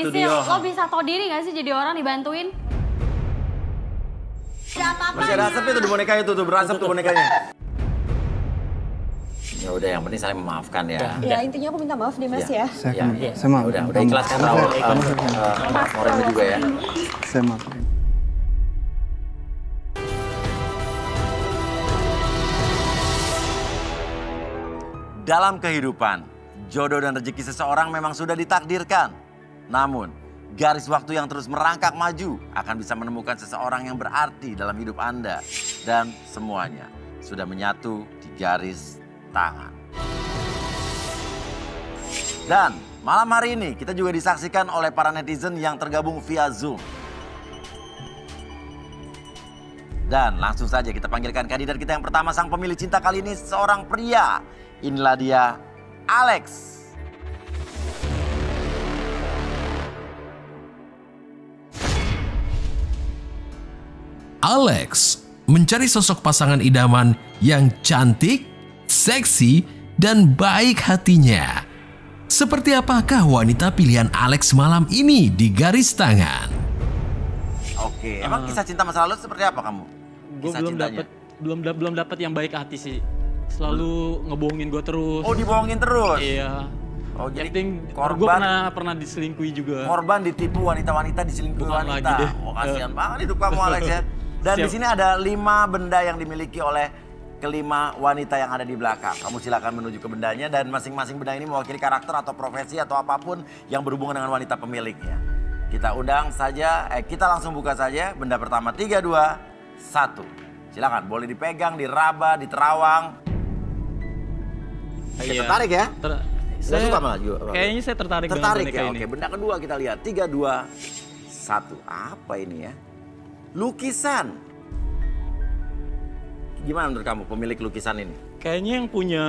Sisil, lo bisa tau diri gak sih jadi orang dibantuin? Masih ada asap itu di boneka itu tuh, berasap tuh bonekanya. Ya udah, yang penting saling memaafkan ya. Ya intinya aku minta maaf deh Mas ya. Saya maaf. Udah ikhlaskan Raul, Moreno juga ya. Saya maaf. Dalam kehidupan, jodoh dan rezeki seseorang memang sudah ditakdirkan. Namun, garis waktu yang terus merangkak maju akan bisa menemukan seseorang yang berarti dalam hidup Anda. Dan semuanya sudah menyatu di garis tangan. Dan malam hari ini kita juga disaksikan oleh para netizen yang tergabung via Zoom. Dan langsung saja kita panggilkan kandidat kita yang pertama, sang pemilih cinta kali ini seorang pria. Inilah dia, Alex. Alex mencari sosok pasangan idaman yang cantik, seksi, dan baik hatinya. Seperti apakah wanita pilihan Alex malam ini di garis tangan? Oke, emang kisah cinta masa lalu seperti apa kamu? Gue belum dapat yang baik hati sih. Selalu ngebohongin gue terus. Oh, dibohongin terus? Iya. Oh, jadi korban, gue pernah diselingkuhi juga. Korban ditipu, wanita-wanita diselingkuhi Bukan wanita. lagi deh. Oh, kasihan banget hidup kamu Alex ya. Dan di sini ada 5 benda yang dimiliki oleh kelima wanita yang ada di belakang. Kamu silakan menuju ke bendanya dan masing-masing benda ini mewakili karakter atau profesi atau apapun yang berhubungan dengan wanita pemiliknya. Kita undang saja, kita langsung buka saja benda pertama. 3, 2, 1. Silakan, boleh dipegang, diraba, diterawang. Saya tertarik ya? Saya suka malah juga. Kayaknya saya tertarik dengan boneka ya? ini. Oke, benda kedua kita lihat. 3, 2, 1. Apa ini ya? Lukisan. Gimana menurut kamu pemilik lukisan ini? Kayaknya yang punya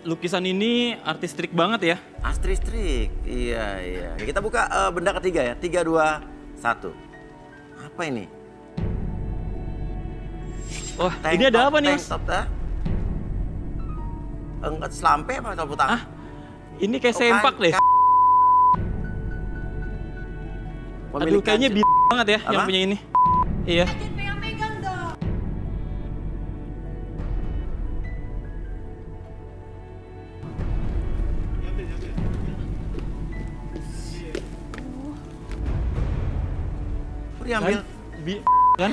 lukisan ini artistik banget ya. Artistik, iya. Kita buka benda ketiga ya. 3, 2, 1. Apa ini? Wah, ini ada apa nih Mas? Enggak, selampe apa atau putang? Ini kayak sempak deh. Aduh, kayaknya banget ya yang punya ini. Iya. Pegang-pegang dong. Diambil. Kan?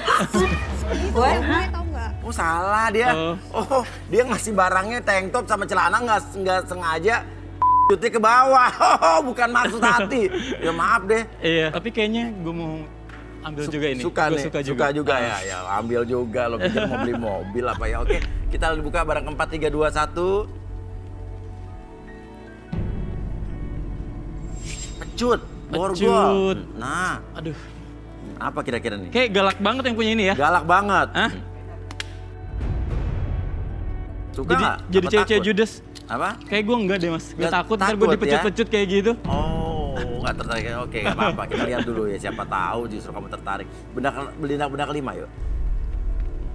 Gue tau nggak? Oh salah dia. Oh dia ngasih barangnya tank top sama celana nggak sengaja jutnya ke bawah. Oh bukan maksud hati. Ya maaf deh. Iya. Tapi kayaknya gue mau ambil juga ini. Suka nih. Suka juga ya. Ya ambil juga. Lo pikir mau beli mobil apa ya? Oke kita buka barang keempat. 3, 2, 1. Pecut. Borgol. Nah. Aduh. Apa kira-kira nih? Kayak galak banget yang punya ini ya. Galak banget. Hah? Suka jadi cewek-cewek judes. Apa? Kayak gue enggak deh Mas. Gue takut ntar gue dipecut-pecut kayak gitu. Oh, nggak tertarik. Oke, nggak apa-apa. Kita lihat dulu ya. Siapa tahu justru kamu tertarik. Benda kelima yuk.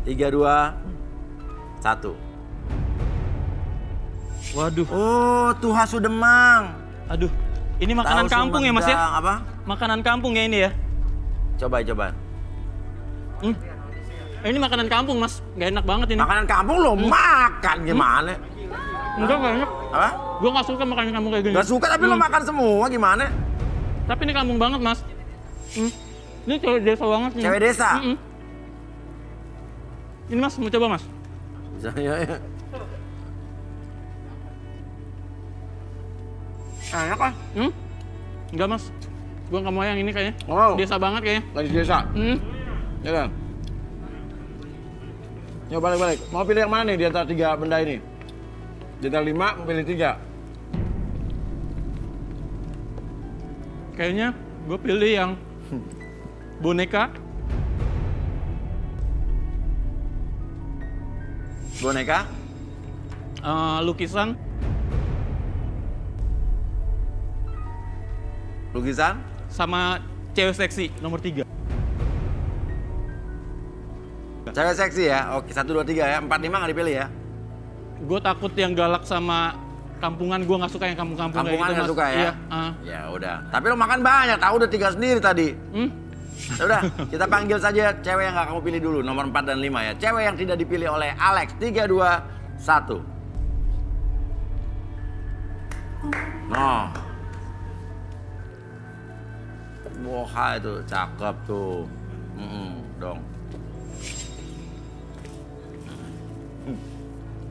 3, 2, 1. Waduh. Oh, Tuha Sudemang. Aduh. Ini makanan kampung ya Mas ya? Apa? Makanan kampung ya ini ya? Coba. Ini makanan kampung Mas, nggak enak banget ini. Makanan kampung lo makan gimana? Enggak enak. Apa? Gue nggak suka makanan kampung kayak gini. Gak suka tapi lo makan semua gimana? Tapi ini kampung banget Mas. Ini cewek desa banget nih. Cewek desa? Ini Mas, mau coba Mas? Bisa ya. Enak kan? Enggak Mas. Gue nggak mau yang ini kayaknya. Oh. Desa banget kayaknya. Lagi desa? Ya kan? Yuk balik. Mau pilih yang mana nih di antara 3 benda ini? Di antara 5, mau pilih 3. Kayaknya gue pilih yang boneka. Boneka? Lukisan. Lukisan? Sama cewek seksi nomor 3. Cewek seksi ya? Oke, 1, 2, 3 ya. 4, 5 nggak dipilih ya? Gue takut yang galak sama kampungan gue nggak suka yang kampung-kampung kayak Kampungan gitu, nggak Mas. suka ya? Iya, Ya udah. Tapi lo makan banyak, tahu udah 3 sendiri tadi. Ya udah, kita panggil saja cewek yang gak kamu pilih dulu, nomor 4 dan 5 ya. Cewek yang tidak dipilih oleh Alex. 3, 2, 1. Noh. Wah itu cakep tuh. Dong.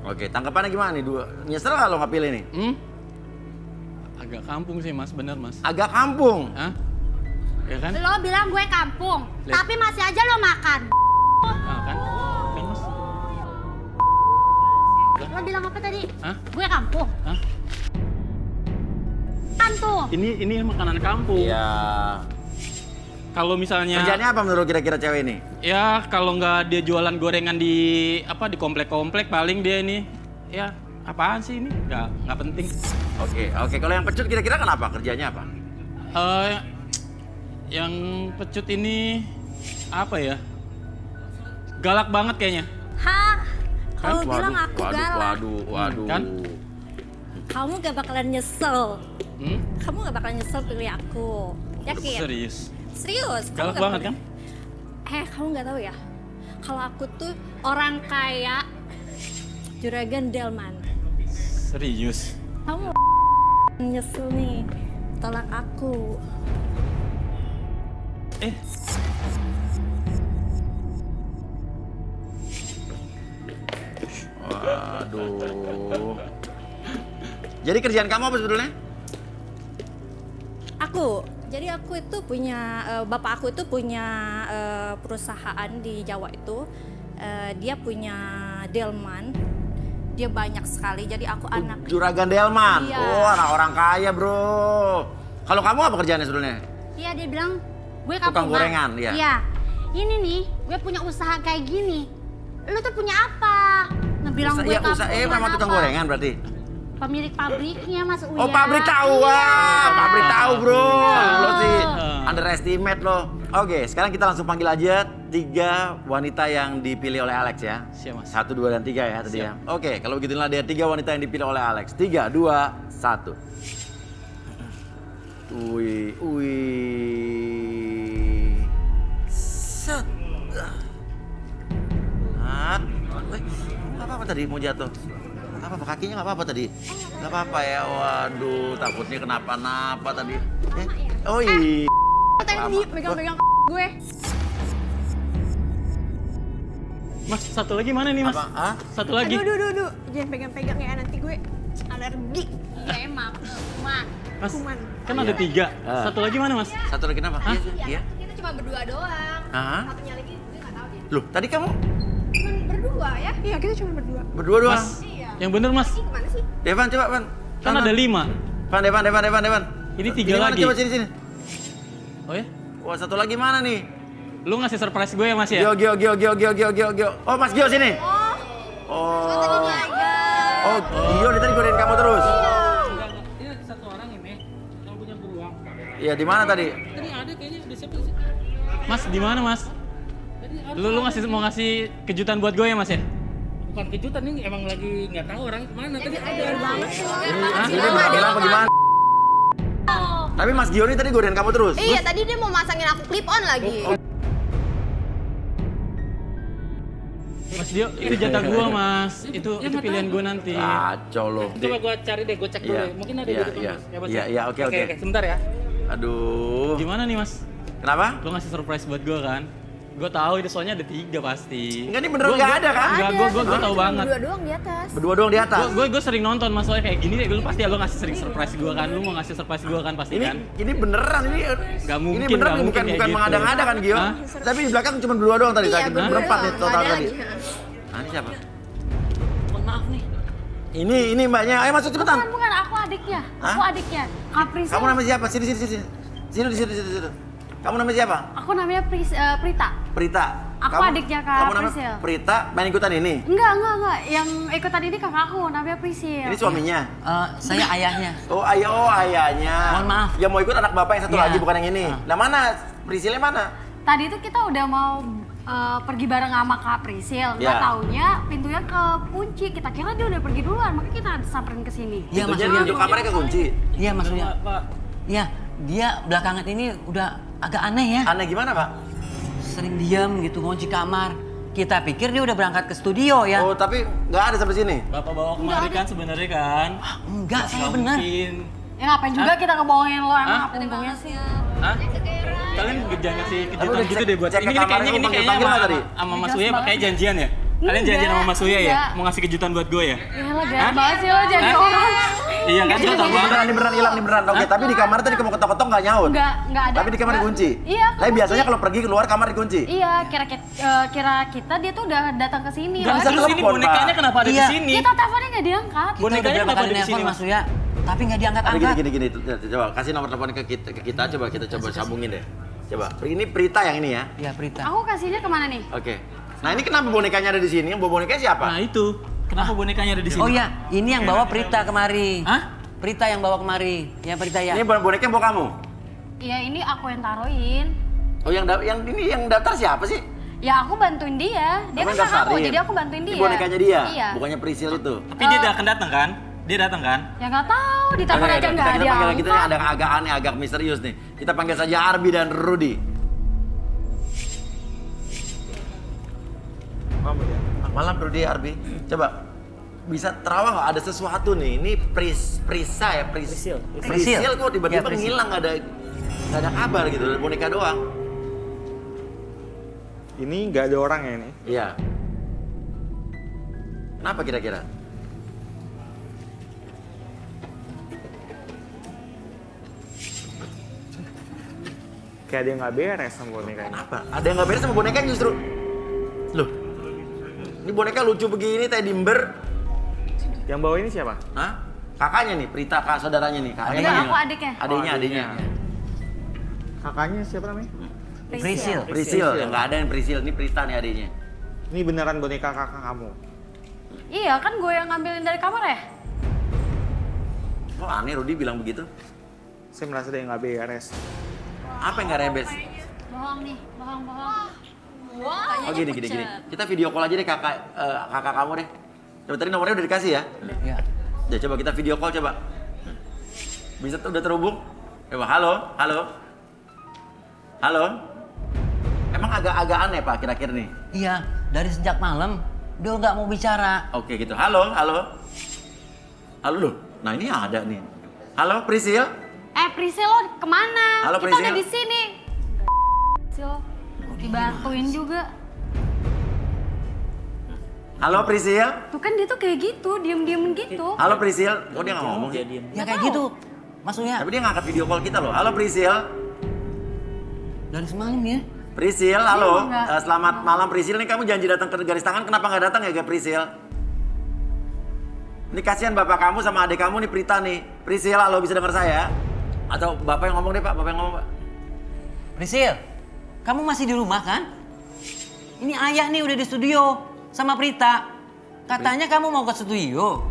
Oke, tanggapannya gimana nih? Nyesel gak lo gak pilih nih? Agak kampung sih Mas, bener Mas. Agak kampung. Hah? Ya kan? Lo bilang gue kampung, Lihat. tapi masih aja lo makan. Ah, kan? Kan Mas? Lo bilang apa tadi? Hah? Gue kampung. Hah? Kan tuh. Ini makanan kampung. Iya. Kalau misalnya Kerjanya apa menurut kira-kira cewek ini? ya kalau nggak dia jualan gorengan di di komplek-komplek paling dia ini ya apaan sih ini nggak penting. Oke. Kalau yang pecut kira-kira kenapa? Kerjanya apa? Yang pecut ini apa ya? Galak banget kayaknya. Hah? Kamu Waduh, bilang aku galak. Waduh. Kan? Kamu gak bakalan nyesel. Hmm? Kamu gak bakalan nyesel pilih aku. Yakin? Serius. Serius? Kamu Galak nggak banget kan? Kamu nggak tahu ya? Kalau aku tuh orang kaya Juragan Delman. Serius. Kamu nyesel nih. Tolak aku. Waduh. Jadi kerjaan kamu apa sebetulnya? Jadi aku itu punya, bapak aku itu punya perusahaan di Jawa itu. Dia punya Delman. Dia banyak sekali, jadi aku anak. Juragan Delman. Iya. Oh, anak orang kaya, bro. Kalau kamu apa kerjaannya sebetulnya? Iya dia bilang gue Tukang kampungan. gorengan, iya. Iya. Ini nih, gue punya usaha kayak gini. Lu tuh punya apa? Ngebilang gue kampungan memang tukang apa? gorengan berarti. Pemilik pabriknya Mas Uya. Oh, pabrik tahu. Iya. Wah, pabrik tahu, bro. Lo sih Ah. underestimate lo. Oke, sekarang kita langsung panggil aja 3 wanita yang dipilih oleh Alex ya. Siap, Mas. 1, 2, dan 3 ya tadi ya. Siap. Oke, kalau begitulah dia 3 wanita yang dipilih oleh Alex. 3, 2, 1. Wih. Set. Nggak apa-apa tadi mau jatuh. Nggak apa-apa, kakinya nggak apa-apa tadi. Nggak apa-apa ya, waduh takutnya kenapa-napa tadi. Oh iya. Tadi megang-megang gue. Mas, satu lagi mana nih, Mas? Apa? Hah? Satu lagi. Aduh. Jangan pegang-pegang ya, nanti gue alergi. Iya emang. Cuman. Mas, Kuman. kan ada 3. Ah. Satu lagi mana, Mas? Satu lagi kenapa? Iya. Kita cuma berdua doang. Hah? Satunya lagi gue nggak tahu deh. Loh, tadi kamu Cuma berdua ya? Iya, kita cuma berdua. berdua doang. Mas, yang bener, Mas. Gimana sih? Devan coba, Van. Kan ada 5. Devan. Ini 3 Mana, lagi. coba sini. Oh ya? Wah, satu lagi mana nih? Lu ngasih surprise gue ya, Mas ya? Gio. Oh, Mas Gio sini. Oh. Oh, Gio dia tadi godain kamu terus. Ini satu orang ini yang punya beruang. Iya, di mana tadi? Tadi ada kayaknya udah siapa sih? Mas, di mana, Mas? Lu mau ngasih kejutan buat gue ya, Mas ya? Bukan kejutan ini emang lagi nggak tahu orang kemana. Tadi ada. Ini bilang apa gimana? Tapi Mas Gio ini tadi godain kamu terus. Iya, tadi dia mau masangin aku clip on lagi. Mas Dio, itu jatah gue, Mas. Itu pilihan gue nanti. Kacau loh. Coba gua cari deh, gua cek dulu. Iya, ya. Mungkin ada iya, di depan iya. Mas. Ya, Mas, Iya, ya? iya, oke. Sebentar ya. Aduh. Gimana nih, Mas? Kenapa? Lu ngasih surprise buat gue kan? Gue tahu itu soalnya ada 3 pasti. Enggak, ini beneran nggak ada kan? Enggak, gue tahu banget. Berdua doang di atas. Berdua doang di atas. Gue sering nonton Mas, soalnya kayak gini deh. Lu pasti lu ngasih sering surprise gue kan? Lu mau ngasih surprise gue kan pasti kan? Ini beneran ini. Nggak mungkin, Ini beneran nggak nih, mungkin kayak bukan gitu. mengada-ngada kan Gio? Hah? Tapi di belakang cuma berdua doang tadi. Iya, Tadi berdua berempat nih doang, total nggak ada tadi. lagi. Nah, ini siapa? Mohon maaf nih. Ini mbaknya. Ayo masuk cepetan. Bukan aku adiknya. Hah? Aku adiknya. Kapris. Kamu namanya siapa? Sini. Sini. Kamu namanya siapa? Aku namanya Prita. Prita. Aku adiknya Kak Kamu namanya Prisil. Prita, main ikutan ini. Enggak. Yang ikutan ini kakakku namanya Prisil. Ini suaminya. Saya ayahnya. Oh, ayahnya. Mohon maaf. Yang mau ikut anak bapak yang satu Iya. lagi bukan yang ini. Nah, mana? Prisilnya mana? Tadi itu kita udah mau pergi bareng sama Kak Prisil. Nggak taunya pintunya kekunci. Kita kira dia udah pergi duluan, makanya kita samperin ke sini. Iya, maksudnya untuk kamarnya kekunci. Iya, maksudnya. Iya, dia belakangan ini udah agak aneh ya. Aneh gimana, Pak? Sering diam gitu, kunci kamar. Kita pikir dia udah berangkat ke studio ya. Oh, tapi nggak ada sampai sini. Bapak bawa kemari kan sebenarnya kan? Enggak, saya benar. Mungkin. Ya ngapain juga kita ngebohongin lo, emang apa untungnya sih? Hah? Kalian jangan ngasih kejutan udah gitu deh buat cek ke ini kamar, kayaknya lu panggil-panggil nggak tadi? sama Mas Uya kayak janjian ya? Kalian janjian sama Mas Uya ya? Mau ngasih kejutan buat gue ya? Ya lah, gaya banget sih lo jadi orang. Iya kan? Gue tau banget. Ini beneran hilang, ini beneran. Oke, tapi di kamar tadi kamu ketok-ketok nggak nyaut? Nggak ada. Tapi di kamar dikunci? Iya, Tapi biasanya kalau pergi keluar kamar dikunci? Iya, kira kita dia tuh udah datang ke sini. Nggak bisa Terus ini telepon, bonekanya Pak. kenapa ada di sini? Kita teleponnya nggak diangkat. Kita Bonekanya udah berapa kenapa kali ada di sini, nelpon Mas Uya, tapi nggak diangkat-angkat. Gini. Coba kasih nomor telepon ke kita, coba kita sambungin deh. Coba, ini Prita yang ini ya? Iya, Prita. Aku kasihnya kemana nih? Oke. Nah ini kenapa bonekanya ada di sini? Yang bawa bonekanya siapa? Nah itu, kenapa bonekanya ada di sini? Oh iya, ini yang bawa Prita kemari. Hah? Prita yang bawa kemari. Ya, Prita ya. Ini bonekanya bawa kamu? Iya, ini aku yang taruhin. Oh yang daftar siapa sih? Ya aku bantuin dia. Dia Kamu kan kakakku, daftarin? jadi aku bantuin dia. Ini bonekanya dia? Iya. Bukannya Prisil itu? Tapi dia akan datang kan? Dia datang kan? Ya nggak tahu, ditelepon aja nggak kita panggil kita diangkat. ada agak aneh, agak misterius nih. Kita panggil saja Arbi dan Rudy. Malam Rudy, Arbi. Coba bisa terawang nggak ada sesuatu nih? Ini Prisa ya, Prisil kok tiba-tiba Ya, ngilang nggak ada kabar gitu, ada boneka doang. Ini nggak ada orang ya ini? Iya. Kenapa kira-kira? Kayak ada yang nggak beres sama bonekanya. Kenapa? Ada yang nggak beres sama bonekanya justru? Loh, ini boneka lucu begini, Teddy Bear. Yang bawa ini siapa? Hah? Kakaknya nih, Prita, kak saudaranya nih. Kakaknya Enggak, nih. aku adiknya. Adiknya. Kakaknya siapa namanya? Prisil. Prisil, yang nggak ada yang Prisil. Ini Prita nih adiknya. Ini beneran boneka kakak kamu? Iya, kan gue yang ngambilin dari kamar ya? Kok aneh Rudy bilang begitu? Saya merasa ada yang nggak beres. Apa yang nggak rebes? Bohong nih, bohong. Oh gini. Kita video call aja deh kakak kamu deh. Coba tadi nomornya udah dikasih ya? Iya. Ya coba kita video call coba. Bisa udah terhubung? Coba halo. Emang agak aneh Pak kira-kira nih? Iya, dari sejak malam dia nggak mau bicara. Oke gitu. Halo. Halo loh. Nah ini ada nih. Halo Prisil. Prisil lo kemana? Halo, Kita Prisil. ada di sini. Prisil, dibantuin juga. Halo Prisil. Tuh kan dia tuh kayak gitu, diem-diem gitu. Halo Prisil. Kok dia nggak ngomong sih? Ya kayak gitu. Mas Uya, Tapi dia ngangkat video call kita loh. Halo Prisil. dari semalam ya. Prisil, halo. Enggak. Selamat malam Prisil. Nih kamu janji datang ke garis tangan. Kenapa nggak datang ya Prisil? Ini kasihan bapak kamu sama adik kamu nih Prita nih. Prisil, halo bisa dengar saya? Atau bapak yang ngomong deh Pak, bapak yang ngomong Pak. Prisil, kamu masih di rumah kan? Ini ayah nih udah di studio sama Prita. Katanya kamu mau ke studio.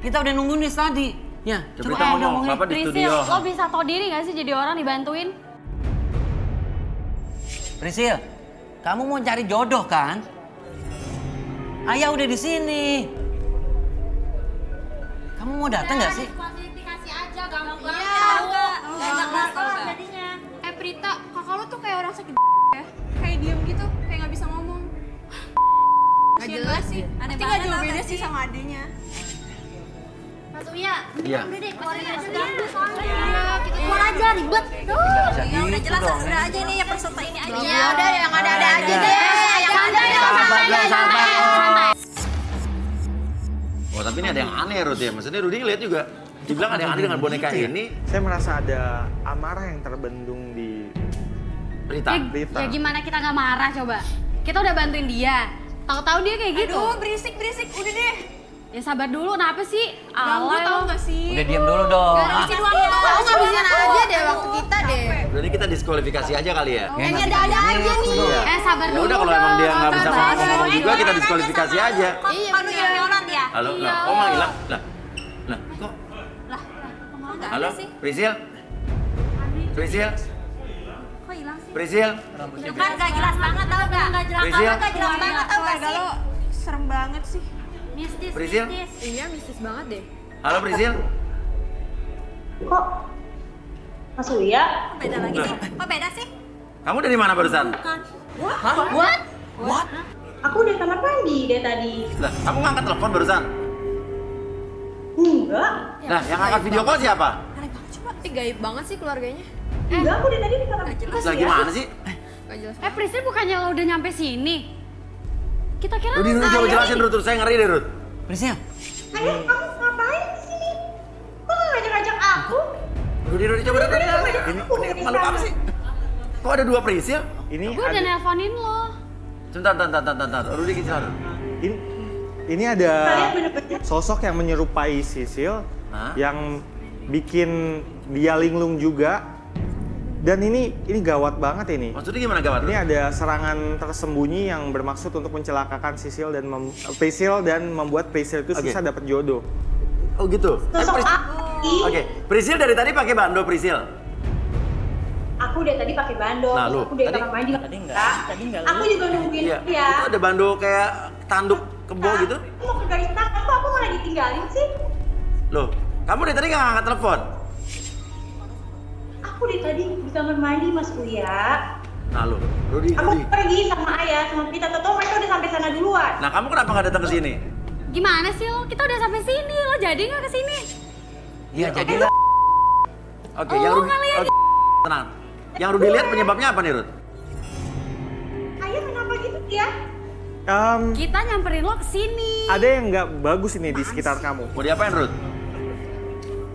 Kita udah nungguin nih tadi. Ya, Coba coba Prita ngomong, ngomongin. bapak di Prisil, studio. lo bisa tau diri gak sih jadi orang dibantuin? Prisil, kamu mau cari jodoh kan? Ayah udah di sini. Kamu mau datang nggak sih? Klasifikasi aja, gampang jadinya. Prita, kakak lu tuh kayak orang sakit ya? Kayak diem gitu, kayak nggak bisa ngomong. Gak jelas sih, aneh banget. Nggak jauh beda sih sama adenya. Mas Uya, Iya. udah deh, keluarin aja dulu soalnya. Kita keluar aja, ribet. Ya udah jelas, udah aja nih ya peserta ini aja. Ya udah, yang ada aja deh. Yang ada santai. Oh tapi ini ada yang aneh Rudy ya. Maksudnya Rudy ngeliat juga. Dibilang ada yang aneh dengan boneka ini. Saya merasa ada amarah yang terbendung di Prita. Ya gimana kita nggak marah coba? Kita udah bantuin dia. Tahu-tahu dia kayak gitu. Aduh, berisik, udah deh. Ya sabar dulu, kenapa sih? Ganggu tau gak sih? Udah diam dulu dong. Gak ada doang ya. Kamu ngabisin aja deh waktu kita deh. Jadi kita diskualifikasi aja kali ya. Ini ada aja nih. Iya. Sabar Ya dulu. udah kalau emang dia nggak bisa Sabar. ngomong juga kita diskualifikasi aja. Iya, Kan lu nyolan ya? Halo, lah, kok malah hilang? Lah, kok? Lah, Halo, Prisil? Prisil? kok hilang sih? Prisil. Itu kan gak jelas banget tau gak? Gak jelas banget, gak jelas banget tau gak sih? Lo serem banget sih. Mistis, Prisil? mistis. Iya, mistis banget deh. Halo Prisil. Kok Mas Uya? Kok beda lagi sih? Kok beda sih? Kamu dari mana barusan? What? Aku udah kamar mandi deh tadi. Lah, kamu ngangkat telepon barusan? Enggak. Nah, yang ngangkat video call siapa? Ih, gaib banget sih keluarganya. Enggak, aku udah tadi di kamar mandi. Lah gimana sih? Gak jelas. Prisil bukannya lo udah nyampe sini? Kita kira Rudi, coba jelasin Rut, saya ngeri deh Rut. Prisil, Ayah, kamu ngapain di sini? Kok nggak ngajak-ngajak aku? Rudi, coba Rudi. Ini malu apa sih? Kok ada 2 Prisil? Ini gue udah nelponin lo. Sebentar. Rudi kecil. ini ada Kalian bener-bener sosok yang menyerupai Sisil, Hah? yang bikin dia linglung juga. Dan ini gawat banget ini. Maksudnya gimana gawat? Ini ada serangan tersembunyi yang bermaksud untuk mencelakakan Sisil dan Prisil dan membuat Prisil itu susah dapat jodoh. Oh gitu. sosok aku. Oke, Prisil dari tadi pakai bando Prisil. Aku udah tadi pakai bando. Nah, lu, Aku udah tadi- kamar mandi. tadi enggak. Aku juga nungguin Iya. dia. Itu ada bando kayak tanduk kebo gitu. Aku mau ke garis tangan, kok aku malah ditinggalin sih? Loh, kamu dari tadi nggak ngangkat telepon? Aku dari tadi di kamar mandi, Mas Uya. Nah lo, Rudi. Aku pergi sama ayah, sama Prita. Toto mereka udah sampai sana duluan. Nah kamu kenapa nggak datang ke sini? Gimana sih lo? Kita udah sampai sini. Lo jadi nggak ke sini? Iya, jadilah. Oke, yang Rudi. Oke, tenang. Yang Rudi lihat penyebabnya apa nih Rud? Ayah kenapa gitu ya? Kita nyamperin lo ke sini. Ada yang nggak bagus ini di sekitar kamu. Mau diapain Rud?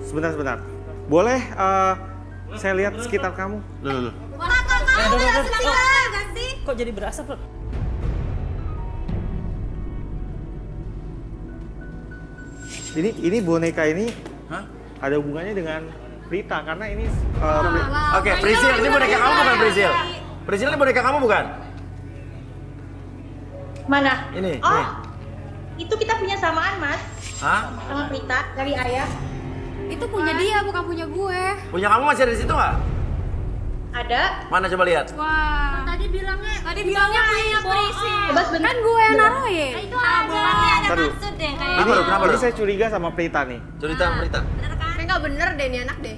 Sebentar. Boleh saya lihat sekitar kamu? Loh. Kok jadi berasap loh? Ini boneka ini Hah? ada hubungannya dengan Prita karena ini Oke, Prisil, ini boneka kamu bukan Prisil? Prisil ini boneka kamu bukan? Mana? Ini, Oh, nih. itu kita punya samaan, Mas. Hah? Sama Prita dari ayah. Itu punya dia, bukan punya gue. Punya kamu masih ada di situ nggak? Ada. Mana coba lihat? Wah. Tadi bilangnya punya Prisil. Coba sebentar. Kan gue yang naruhin. Itu berarti ada Taruh. maksud deh kayak Kenapa, Rud? Kenapa, ini Rud? saya curiga sama Prita nih. Cerita Prita. Kayak nggak bener deh nih anak deh.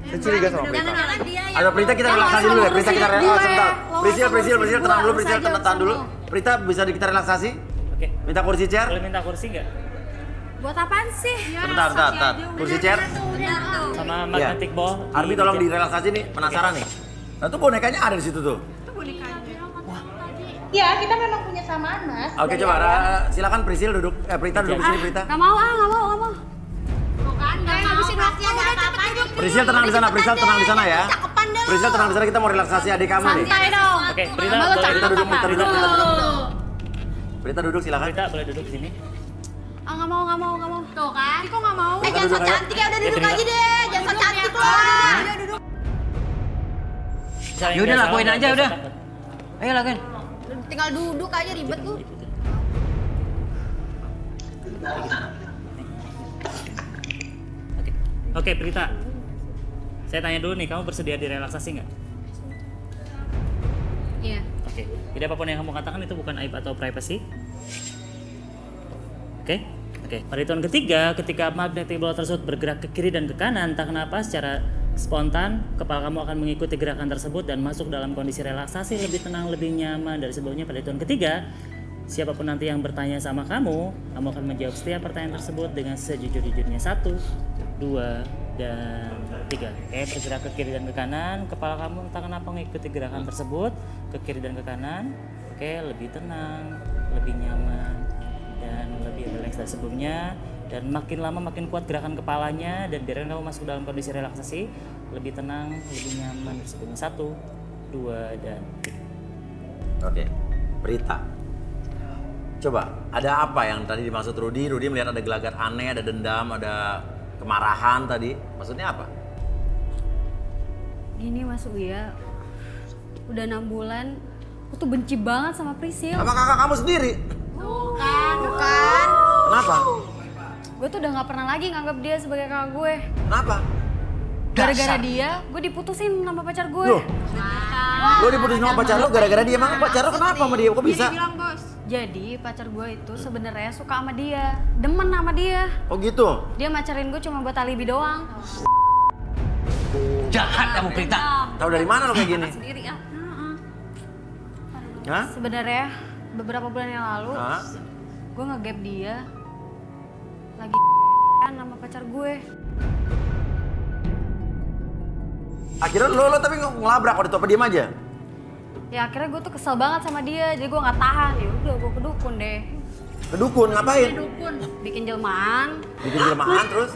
Saya curiga sama Prita. jangan dia yang Ada Prita, kita relaksasi dulu ya. Prita kita relaksasi sebentar. Prisil, tenang dulu. Prisil, tenang dulu. Prita, bisa kita relaksasi? Oke. Minta kursi chair? Boleh minta kursi nggak? Buat apaan sih? Bentar. Kursi chair? Sama Iya. magnetic ball. Arbi tolong direlaksasi nih, penasaran nih. Nah tuh bonekanya ada di situ tuh. Iya, kita memang punya samaan, Mas. Oke, Dari coba ayah. silakan Prisil duduk. Prita duduk di sini, Prita. Gak mau. Tuh kan, nggak ngabisin waktu ada apa-apa. Prisil tenang di sana, Prisil tenang di sana ya. Prisil tenang di sana, kita mau relaksasi adik kamu nih. Santai dong. Oke, Prita Malu boleh cakep, duduk. Prita duduk. Prita duduk silakan. Prita boleh duduk di sini. Nggak mau. Tuh kan. Kok nggak mau? Prita duduk ya. Cantik ya udah duduk aja deh. Jangan so cantik loh. Udah duduk. Yaudah lakuin aja udah. Ayo lakuin. Tinggal duduk aja ribet lu. Oke, Prita. Saya tanya dulu nih, kamu bersedia direlaksasi nggak? Iya. Oke. Jadi apapun yang kamu katakan itu bukan aib atau privacy. Oke. Pada hitungan ketiga, ketika magnetic ball tersebut bergerak ke kiri dan ke kanan, entah kenapa secara spontan kepala kamu akan mengikuti gerakan tersebut dan masuk dalam kondisi relaksasi, lebih tenang, lebih nyaman dari sebelumnya. Pada hitungan ketiga, siapapun nanti yang bertanya sama kamu akan menjawab setiap pertanyaan tersebut dengan sejujur-jujurnya. 1, 2, dan 3. Oke, bergerak ke kiri dan ke kanan. Kepala kamu entah kenapa mengikuti gerakan tersebut ke kiri dan ke kanan. Oke, lebih tenang, lebih nyaman, dan lebih rileks dari sebelumnya. Dan makin lama makin kuat gerakan kepalanya dan biarkan kamu masuk dalam kondisi relaksasi, lebih tenang, lebih nyaman dari sebelumnya. 1, 2, dan 3. Oke, Prita. Coba, ada apa yang tadi dimaksud Rudi? Rudi melihat ada gelagat aneh, ada dendam, ada kemarahan tadi. Maksudnya apa? Gini Mas Uya, udah 6 bulan, aku tuh benci banget sama Prisil. Sama kakak kamu sendiri. Bukan. Kenapa? Gue tuh udah gak pernah lagi nganggap dia sebagai kakak gue. Kenapa? Gara-gara dia, gue diputusin sama pacar gue. Loh? Lo diputusin sama pacar lo gara-gara dia? Emang pacar lo kenapa sama dia? Kok bisa? Bilang, bos. Jadi pacar gue itu sebenarnya suka sama dia, demen sama dia. Oh gitu? Dia macarin gue cuma buat alibi doang. Jahat kamu Prita. Tahu dari mana lo kayak gini? Sendiri ya. Hah? Sebenarnya beberapa bulan yang lalu, gue nge-gap dia lagi sama pacar gue. Akhirnya lo tapi ngelabrak waktu itu apa diem aja? Ya akhirnya gue tuh kesel banget sama dia, jadi gue nggak tahan. Ya udah gue ke dukun deh. Ke dukun ngapain? Dukun, bikin jelmaan. Bikin jelmaan terus?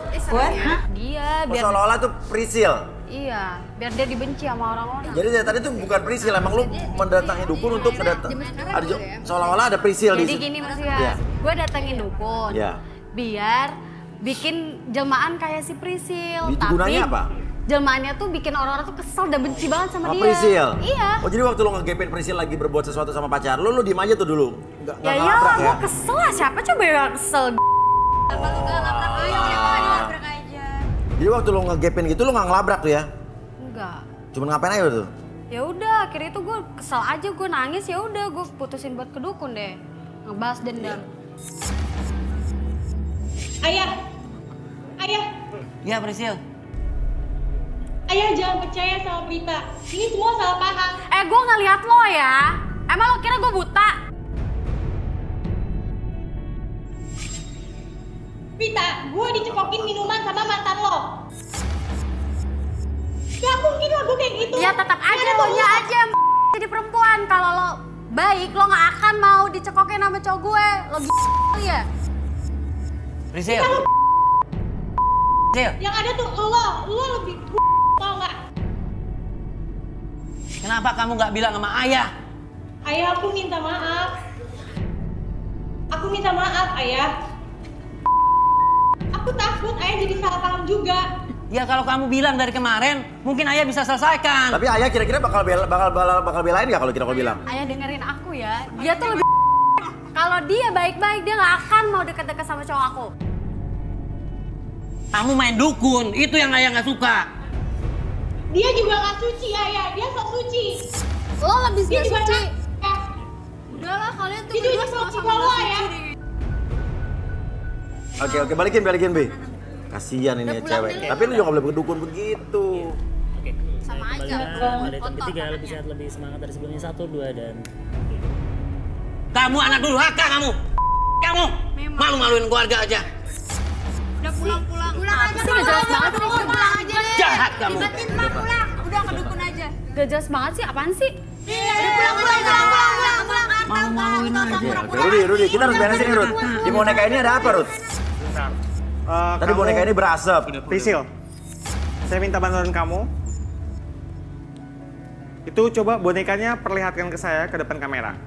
Dia biar seolah-olah tuh Prisil. Iya, biar dia dibenci sama orang-orang. Jadi dari tadi tuh bukan Prisil, emang lu mendatangi dukun untuk seolah-olah ada Prisil di Jadi situ. gini Mas ya, gue datengin dukun. Biar bikin jelmaan kayak si Prisil. Itu gunanya apa? Jelmaannya tuh bikin orang-orang tuh kesel dan benci banget sama dia. Prisil? Iya. Oh jadi waktu lo ngegepin Prisil lagi berbuat sesuatu sama pacar lo diem aja tuh dulu? Nggak Ya ngelabrak gue kesel lah, siapa coba yang kesel? Jadi waktu lo ngegepin gitu lo nggak ngelabrak tuh ya? Enggak. Cuman ngapain aja tuh? Ya udah, akhirnya itu gue kesel aja, gue nangis, ya udah gue putusin buat ke dukun deh. Ngebahas dendam. Ayah. Ya Prisil. Ayah jangan percaya sama Prita. Ini semua salah paham. Gue ngeliat lo ya. Emang lo kira gue buta? Prita, gue dicekokin minuman sama mantan lo. Gak mungkin lah gue kayak gitu. Ya tetap aja lo nya aja jadi perempuan. Kalau lo baik, lo gak akan mau dicekokin sama cowok gue. Lo kali ya? Prisil. Yang ada tuh lo lebih tau gak? Kenapa kamu nggak bilang sama ayah? Ayah, aku minta maaf. Aku minta maaf, ayah. Aku takut ayah jadi salah paham juga. Ya kalau kamu bilang dari kemarin, mungkin ayah bisa selesaikan. Tapi ayah kira-kira bakal belain nggak kalau kita bilang? Ayah dengerin aku ya. Dia tuh lebih kalau dia baik-baik, dia gak akan mau deket-deket sama cowok aku. Kamu main dukun, itu yang ayah nggak suka. Dia juga gak suci, ayah. Dia sok suci. Lo lebih Dia gak juga suci. Udahlah kalian tuh Dia juga sama-sama ya. Oke, balikin B. Kasian ini cewek. Tapi lu juga gak boleh berdukun begitu. Oke. Sama aja. Pada tahap ketiga lebih sehat, lebih semangat dari sebelumnya. 1, 2 dan. Kamu anak durhaka kamu. Kamu malu-maluin keluarga aja. Udah pulang. Pulang aja. Sih gak jelas banget sih. Pulang aja deh. Jahat kamu. Tiba-tiba pulang. Udah ke dukun aja. Gak jelas banget sih, apaan sih? Udah pulang. Malu-maluin aja. Oke, Rudi, kita harus beresin nih, Rud. Di boneka ini ada apa, Rud? Tadi boneka ini berasap. Prisil, saya minta bantuan kamu. Itu coba bonekanya perlihatkan ke saya ke depan kamera.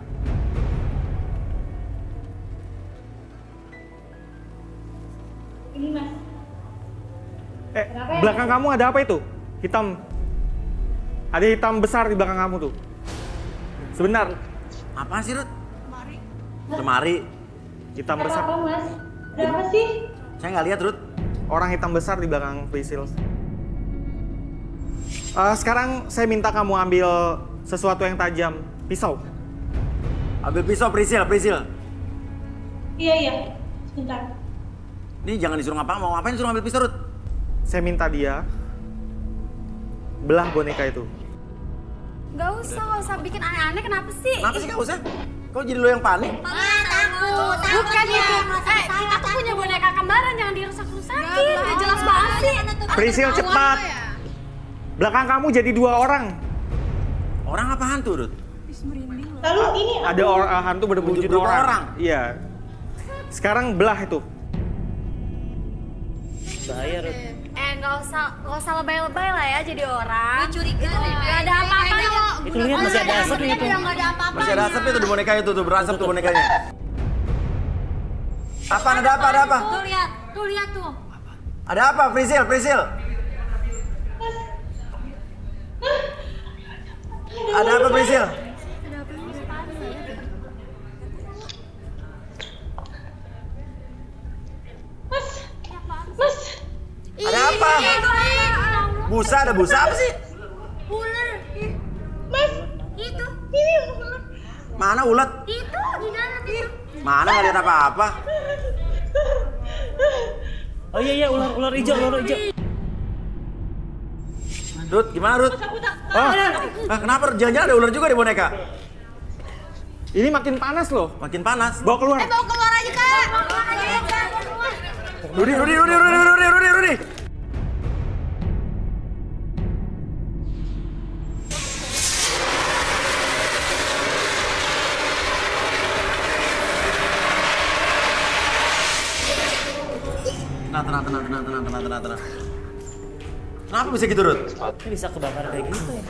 Ini mas. Belakang kamu ada apa itu? Hitam. Ada hitam besar di belakang kamu tuh. Sebentar. Apaan sih, Rud? Lemari. Hitam Apa besar. mas? Ada apa sih? Saya nggak lihat, Rud. Orang hitam besar di belakang Prisil. Sekarang saya minta kamu ambil sesuatu yang tajam. Pisau. Ambil pisau, Prisil. Iya. Sebentar. Ini jangan disuruh mau ngapain disuruh ambil pisau, Rud? Saya minta dia belah boneka itu. Gak usah bikin aneh-aneh, kenapa sih? Kenapa sih gak usah? Kok jadi lo yang panik? Takut. Bukan itu. Kita tuh punya boneka kembaran, jangan dirusak-rusakin. Gak jelas banget sih. Prisil, cepat. Belakang kamu jadi 2 orang. Orang apa hantu, Rud? Lalu ini Ada hantu berwujud Berupa orang. orang. Iya. Sekarang belah itu. Bahaya, Rud. Gak usah lebay-lebay lah ya jadi orang. Curiga deh. Gak ada apa-apanya kok. Itu lihat masih ada asapnya itu. Gak ada apa-apa. Masih ada asap itu di boneka itu tuh, berasap tuh bonekanya. Apa? Ada apa? Tuh lihat tuh. Ada apa, Prisil? Ada apa, Prisil? Mas. Ada apa? Busa, ada busa apa sih? Ular. Mas, Itu. ini ular. Mana ulet? Itu di dalam itu. Mana nggak lihat apa-apa? Oh iya ular hijau. Rut, gimana Rut? Oh, kenapa? Jangan-jangan ada ular juga di boneka? Ini makin panas loh. Makin panas. Bawa keluar. Bawa keluar aja Kak. Bawa aja Kak. Rudi. Tenang. Kenapa bisa gitu, Rut? Bisa kebakar kayak gitu ya?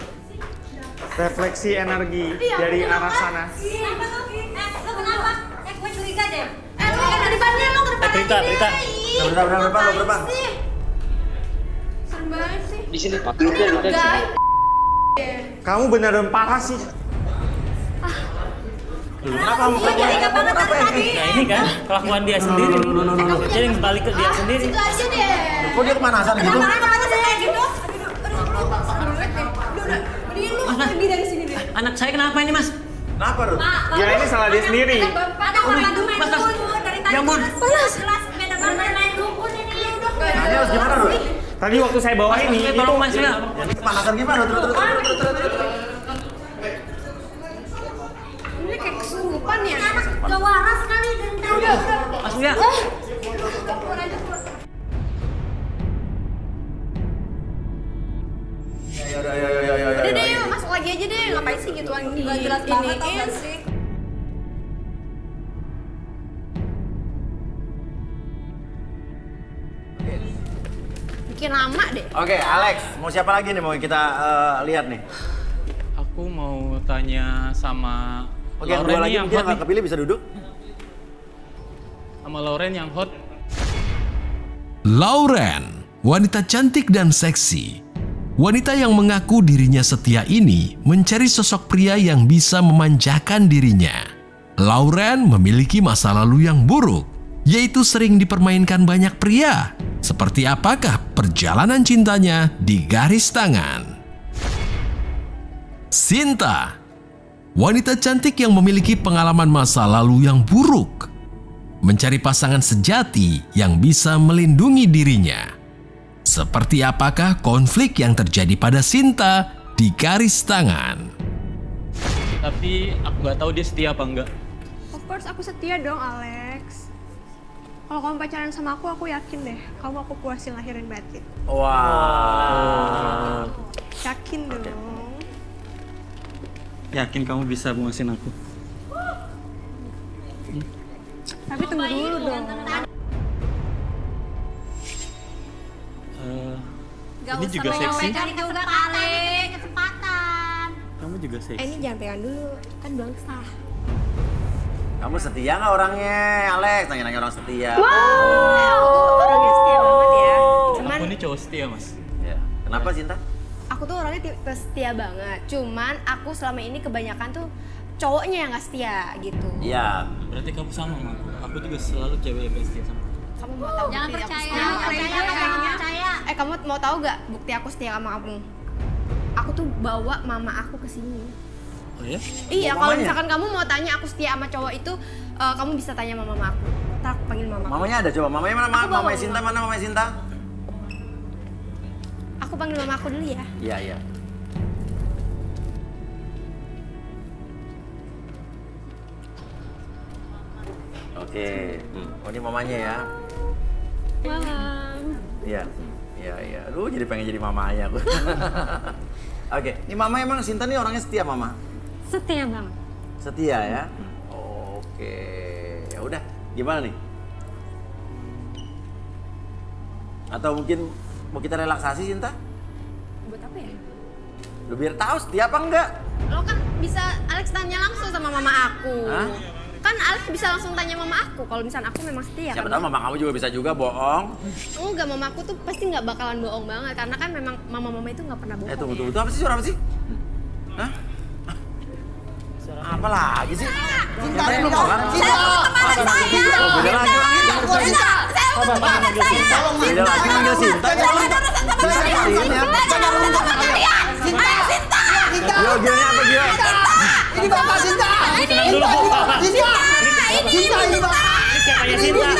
Refleksi energi dari arah sana. Lo kenapa? Gue curiga deh. Lo ke depannya, lo ke depan Prita. Berapa? Serem banget sih. Di sini Pak. Di sini. Kamu beneran parah sih. Kenapa kamu kenapa ya? Nah ini kan kelakuan dia sendiri. Jadi yang balik ke dia sendiri. Itu aja deh. Kok dia kemanasan gitu? Anak saya kenapa ini, Mas? Kenapa, Rut? Ya ini salah dia sendiri. Ya ampun. Ini harus gimana, Rut? Tadi waktu saya bawa ini, Tolong Mas ya. Ini kepanasan gimana, Rut? Ini kayak kesurupan ya. Gak waras kali dan Mas ya. Udah deh yuk, masuk lagi aja deh. Ngapain sih gituan di Gak jelas banget tau gak sih? Bikin lama deh. Oke, Alex, mau siapa lagi nih mau kita lihat nih? Aku mau tanya sama Oke, yang Lauren dua nih lagi yang mungkin hot nggak nih. kepilih bisa duduk. Sama Lauren yang hot. Lauren, wanita cantik dan seksi. Wanita yang mengaku dirinya setia ini mencari sosok pria yang bisa memanjakan dirinya. Lauren memiliki masa lalu yang buruk, yaitu sering dipermainkan banyak pria. Seperti apakah perjalanan cintanya di garis tangan? Sinta, wanita cantik yang memiliki pengalaman masa lalu yang buruk, mencari pasangan sejati yang bisa melindungi dirinya. Seperti apakah konflik yang terjadi pada Sinta di garis tangan? Tapi aku nggak tahu dia setia apa enggak. Of course aku setia dong, Alex. Kalau kamu pacaran sama aku yakin deh. Kamu aku puasin lahirin batin. Wah. Yakin dong. Yakin kamu bisa puasin aku? Tapi tunggu dulu dong. Ini juga seksi. Cari kesempatan. Kamu juga seksi. Ini jangan pegang dulu, kan belum sah. Kamu setia nggak orangnya, Alex? Nanya-nanya orang setia. Orangnya setia banget ya. Cuman Aku ini cowok setia, Mas. Ya. Kenapa, Sinta? aku tuh orangnya tipe setia banget. Cuman aku selama ini kebanyakan tuh cowoknya yang nggak setia gitu. Iya. Berarti kamu sama sama aku. Aku juga selalu cewek yang gak setia sama aku. Kamu mau tahu Jangan bukti aku percaya, setia? jangan percaya. Kamu mau tahu gak bukti aku setia sama kamu? Aku tuh bawa mama aku ke sini. Oh ya? Iya, Bawa kalau mamanya? misalkan kamu mau tanya aku setia sama cowok itu, kamu bisa tanya sama mama aku. Ntar aku panggil mama. Mamanya ada, coba. Mamanya mana? Aku bawa Mamanya Sinta mama. mana? Mamanya Sinta? Aku panggil mama aku dulu ya. Iya. Oke. Oh, ini mamanya ya. Malam. Iya. Aduh, jadi pengen jadi mamanya aku. Oke, ini mama emang Sinta nih orangnya setia, Mama? Setia banget. Setia ya? Oke. Ya udah, gimana nih? Atau mungkin mau kita relaksasi, Sinta? Buat apa ya? Lu biar tahu setia apa enggak? Lo kan bisa Alex tanya langsung sama mama aku. Hah? Kan Alex bisa langsung tanya mama aku kalau misalnya aku memang setia. Siapa kan? tahu mama kamu juga bisa juga bohong. Enggak, mama aku tuh pasti nggak bakalan bohong banget karena kan memang mama-mama itu nggak pernah bohong. Tunggu. Apa sih suara apa sih? Hah? Apa lagi sih? Sinta ini belum kelar. Beda lagi orangnya. Beda lagi manggil Sinta. Gio, Gionya apa Gio? Ini Bapak Sinta. Tenang dulu, Bu. Bapak. Sinta ini Bapak. Siapanya Sinta?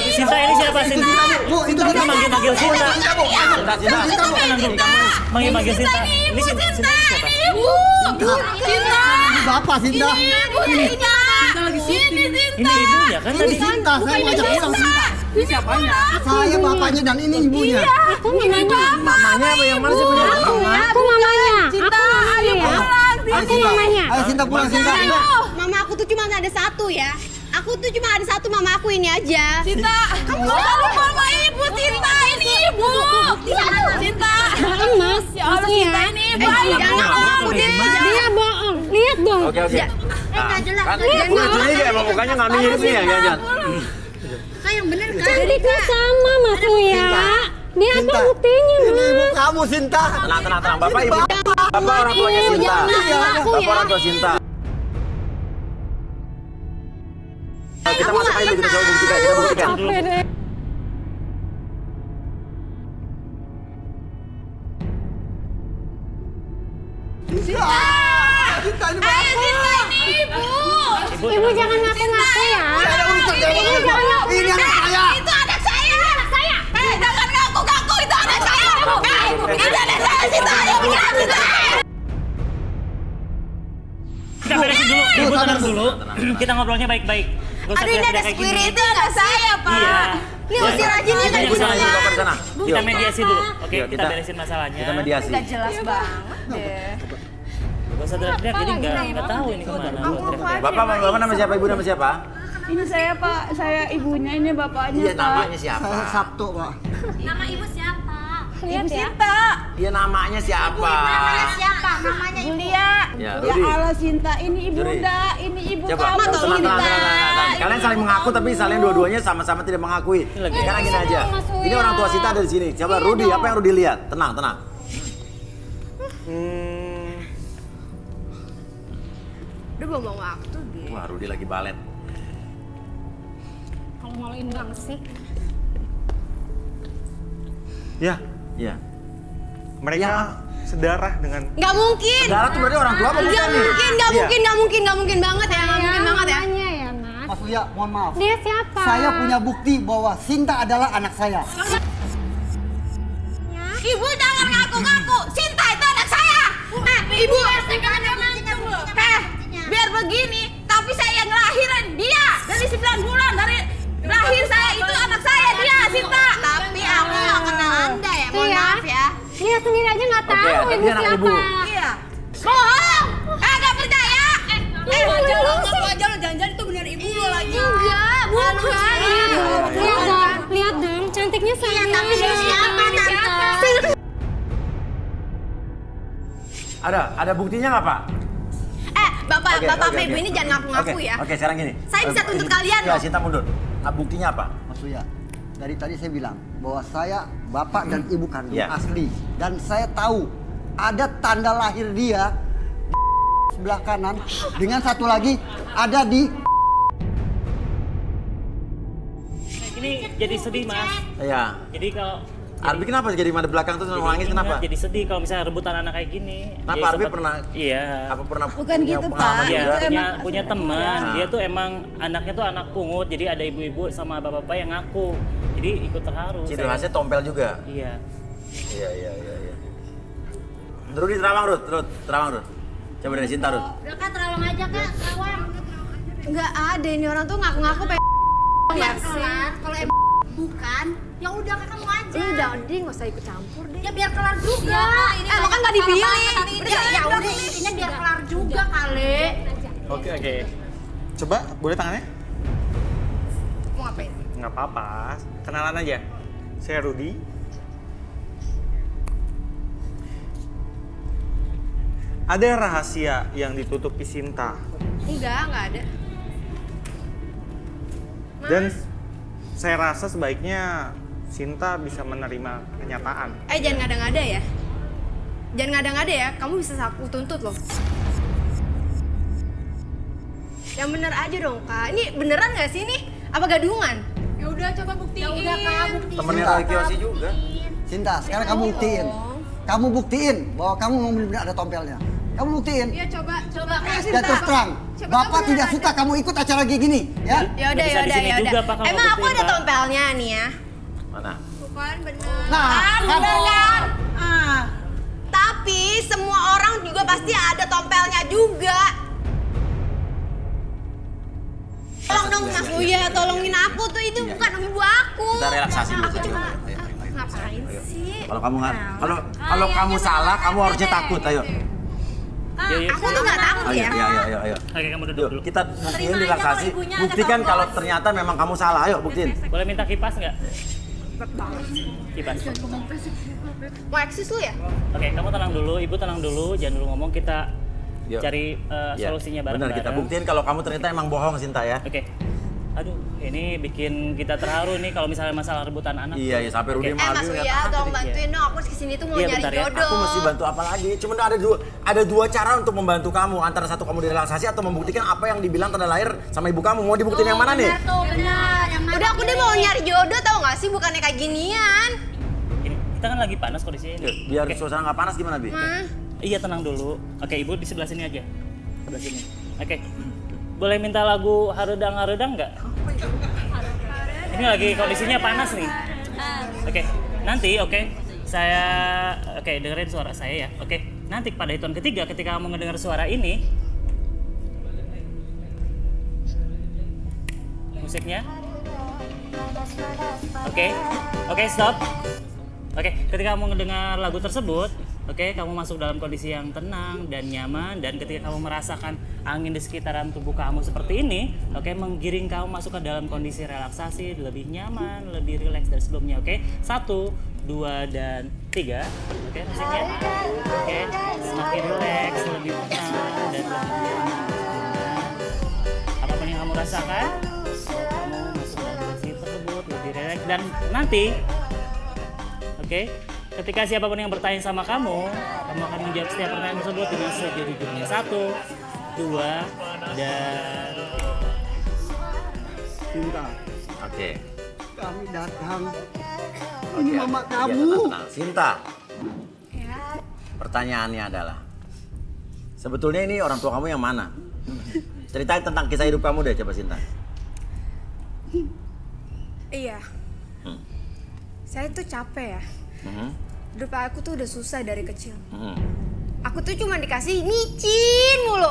Sinta ini siapa Sinta? Bu, itu kita manggil Sinta. Sinta. Manggil Sinta. Ini Sinta siapa? Ini Bapak Sinta. Ini ibunya kan Ini tadi. Sinta, saya mau ajak pulang Sinta. Ini siapanya? Saya bapaknya dan ini ibunya. Aku mamanya. Mamanya apa yang mana sih punya? Aku mamanya. Cinta, ayo pulang. Aku mamanya. Ayo Sinta pulang Sinta. Mama aku tuh cuma ada satu ya. Aku tuh cuma ada satu mama aku ini aja. Cinta, kamu selalu mama ibu. Cinta, ini ibu. Cinta. Mas, Ya Allah, Cinta ini ibu. Ayo pulang. Dia bohong. Lihat dong. Oke. Nggak jelas. Kan gue curiga emang mukanya nggak mirip nih ya, Jangan. Kak yang bener kan? Jadi kan sama Mas Uya. Dia ada buktinya, Ini ibu Mas. kamu Sinta. Tenang. Bapak ibu. Bapak orang tuanya Sinta. Bapak orang tua Sinta. Kita masuk aja dulu, kita coba buktikan. Capek deh. Sinta ini Bapak. Ibu jangan ngaku-ngaku ya. Saya urusan dengan Bapak. Ini anak saya. Itu anak saya. Jangan ngaku-ngaku, itu anak saya. Itu anak saya, Cinta. Ayo pulang, Cinta. Kita beresin dulu. Ibu tenang dulu. Kita ngobrolnya baik-baik. Aduh, ini ada security anak saya, Pak. Iya. Ini usir aja nih kan Ibu sana, ibu bapak di sana. Kita mediasi dulu. Oke, Yuk, kita beresin masalahnya. Kita mediasi. Nggak jelas banget deh. Gak usah teriak-teriak, jadi nggak tahu ini kemana. Bapak nama siapa? Ibu nama siapa? Ini saya Pak, saya ibunya, ini bapaknya Iya, Pak. namanya siapa? Saya Sabtu Pak. Nama ibu siapa? Ibu Cinta. Iya, namanya siapa? Namanya siapa? Namanya ibu. Julia. Ya, Ya Rudi. Allah Sinta, ini ibu Juri. dah, ini ibu Coba, kamu tenang. Kalian saling mengaku tapi saling dua-duanya sama-sama tidak mengakui. Sekarang gini aja. Ini orang tua Sinta ada di sini. Coba Rudi, apa yang Rudi lihat? Tenang. Udah buang waktu dia. Wah, Rudi lagi balet. Kalau maluin banget sih. Ya, Iya. mereka sedarah dengan Nggak mungkin. Saudara tuh berarti orang tua apa bukan nih? Nggak mungkin banget ya. Namanya ya, Mas. Mas Uya, mohon maaf. Dia siapa? Saya punya bukti bahwa Sinta adalah anak saya. Ibu jangan ngaku-ngaku. Cinta itu anak saya. Ibu. Biar begini, tapi saya yang ngelahirin dia dari 9 bulan dari lahir saya itu anak saya dia, Cinta. Tapi aku nggak kenal Anda ya, mohon maaf ya. Dia sendiri aja nggak tahu tapi ibu dia anak siapa. ibu. Iya. Bohong. Nggak percaya. Ngaku aja lo, jangan-jangan itu bener ibu lo lagi. Enggak, bukan. Lihat dong, cantiknya sama. Iya, tapi dia siapa, Tante? Ada buktinya nggak, Pak? Bapak Oke, sama oke. ibu ini jangan ngaku-ngaku ya. Oke, sekarang gini. Saya bisa tuntut kalian Ya, loh. Sinta mundur. Nah, buktinya apa? Mas Uya, dari tadi saya bilang bahwa saya bapak dan ibu kandung Iya. asli. Dan saya tahu ada tanda lahir dia sebelah kanan dengan satu lagi ada di Ini jadi sedih, Mas. Iya. Jadi kalau Arbi kenapa jadi mata belakang terus nangis kenapa? Jadi sedih kalau misalnya rebutan anak kayak gini. Kenapa Dia Arbi sempet- pernah? Iya. Apa pernah? Bukan punya gitu, pengalaman Pak. Iya, juga? punya teman. Nah. Dia tuh emang anaknya tuh anak pungut, jadi ada ibu-ibu sama bapak-bapak yang ngaku. Jadi ikut terharu. Ciri Saya- khasnya tompel juga. Iya. Iya. Rudi terawang, Rud. Coba dari Sinta, Rud. Udah Kak, terawang aja Kak, terawang. Nggak ada, ini orang tuh ngaku-ngaku pengen. Ya kelar, kalau bukan, ya udah Kak kamu aja. Udah, Odi nggak usah ikut campur deh. Ya biar kelar juga. Lo kan nggak dipilih. Ya udah intinya biar kelar juga kali. Oke. Coba, boleh tangannya? Mau ngapain? Nggak apa-apa, kenalan aja. Saya Rudi. Ada rahasia yang ditutupi Sinta. Nggak ada. Dan saya rasa sebaiknya Sinta bisa menerima kenyataan. Jangan ngada-ngada ya. Jangan ngada-ngada ya, kamu bisa aku tuntut loh. Yang bener aja dong Kak. Ini beneran nggak sih nih? Apa gadungan? Ya udah coba buktiin. Ya udah Kak, buktiin. Temennya Roy Kiyoshi juga. Sinta, sekarang kamu buktiin. Kamu buktiin bahwa kamu memang benar-benar ada tompelnya. Kamu buktiin. Iya, coba. Dan terus terang, Bapak tidak suka kamu ikut acara kayak gini, ya? Yaudah. Emang aku ada tompelnya nih ya. Mana? Bukan bener. Nah, bener kan? Tapi semua orang juga pasti ada tompelnya juga. Tolong dong Mas Buya, tolongin aku tuh, itu bukan ibu aku. Kita relaksasi dulu. Aku cuma ngapain sih? Kalau kamu kalau kamu salah, kamu harusnya takut. Ayo. Aku tuh nggak takut ya. Ayo. Oke, kamu duduk dulu. Kita buktiin relaksasi. Buktikan kalau ternyata memang kamu salah. Ayo, buktiin. Boleh minta kipas nggak? Kipas. Mau eksis lu ya? Oke, kamu tenang dulu, ibu tenang dulu, jangan dulu ngomong, kita cari solusinya bareng-bareng. Benar, kita buktiin kalau kamu ternyata emang bohong, Sinta ya. Oke. Aduh, ini bikin kita terharu nih kalau misalnya masalah rebutan anak. Iya, sampai Rudy malu. Mas Buya, tolong bantuin dong, aku kesini tuh mau nyari jodoh. Aku mesti bantu apa lagi? Cuma ada dua cara untuk membantu kamu. Antara satu kamu direlaksasi atau membuktikan apa yang dibilang tanda lahir sama ibu kamu. Mau dibuktiin yang mana nih? Benar. Udah aku deh mau nyari jodoh, tau gak sih? Bukannya kayak ginian. Kita kan lagi panas kondisinya. Biar suasana nggak panas gimana, Bi? Iya, tenang dulu. Oke, ibu di sebelah sini aja. Sebelah sini. Oke. Boleh minta lagu Harudang nggak? Ini lagi kondisinya panas nih. Oke, nanti saya dengerin suara saya ya. Oke, nanti pada hitungan ketiga ketika kamu ngedengar suara ini, musiknya. Oke, stop. Oke, ketika kamu mendengar lagu tersebut, kamu masuk dalam kondisi yang tenang dan nyaman, dan ketika kamu merasakan angin di sekitaran tubuh kamu seperti ini, menggiring kamu masuk ke dalam kondisi relaksasi, lebih nyaman, lebih rileks dari sebelumnya. 1, 2, dan 3. Musiknya. Semakin rileks, lebih tenang dan lebih nyaman. Apapun yang kamu rasakan, kamu masuk dalam kondisi tersebut lebih rileks, dan nanti ketika siapapun yang bertanya sama kamu akan menjawab setiap pertanyaan tersebut dengan sejujurnya. 1, 2, dan Sinta. Kami datang. Ini Oke, mama iya, kamu. tenang. Sinta. Pertanyaannya adalah, sebetulnya ini orang tua kamu yang mana? Ceritain tentang kisah hidup kamu deh, coba Sinta. Iya. Saya tuh capek ya. Hidup aku tuh udah susah dari kecil. Aku tuh cuma dikasih micin mulu.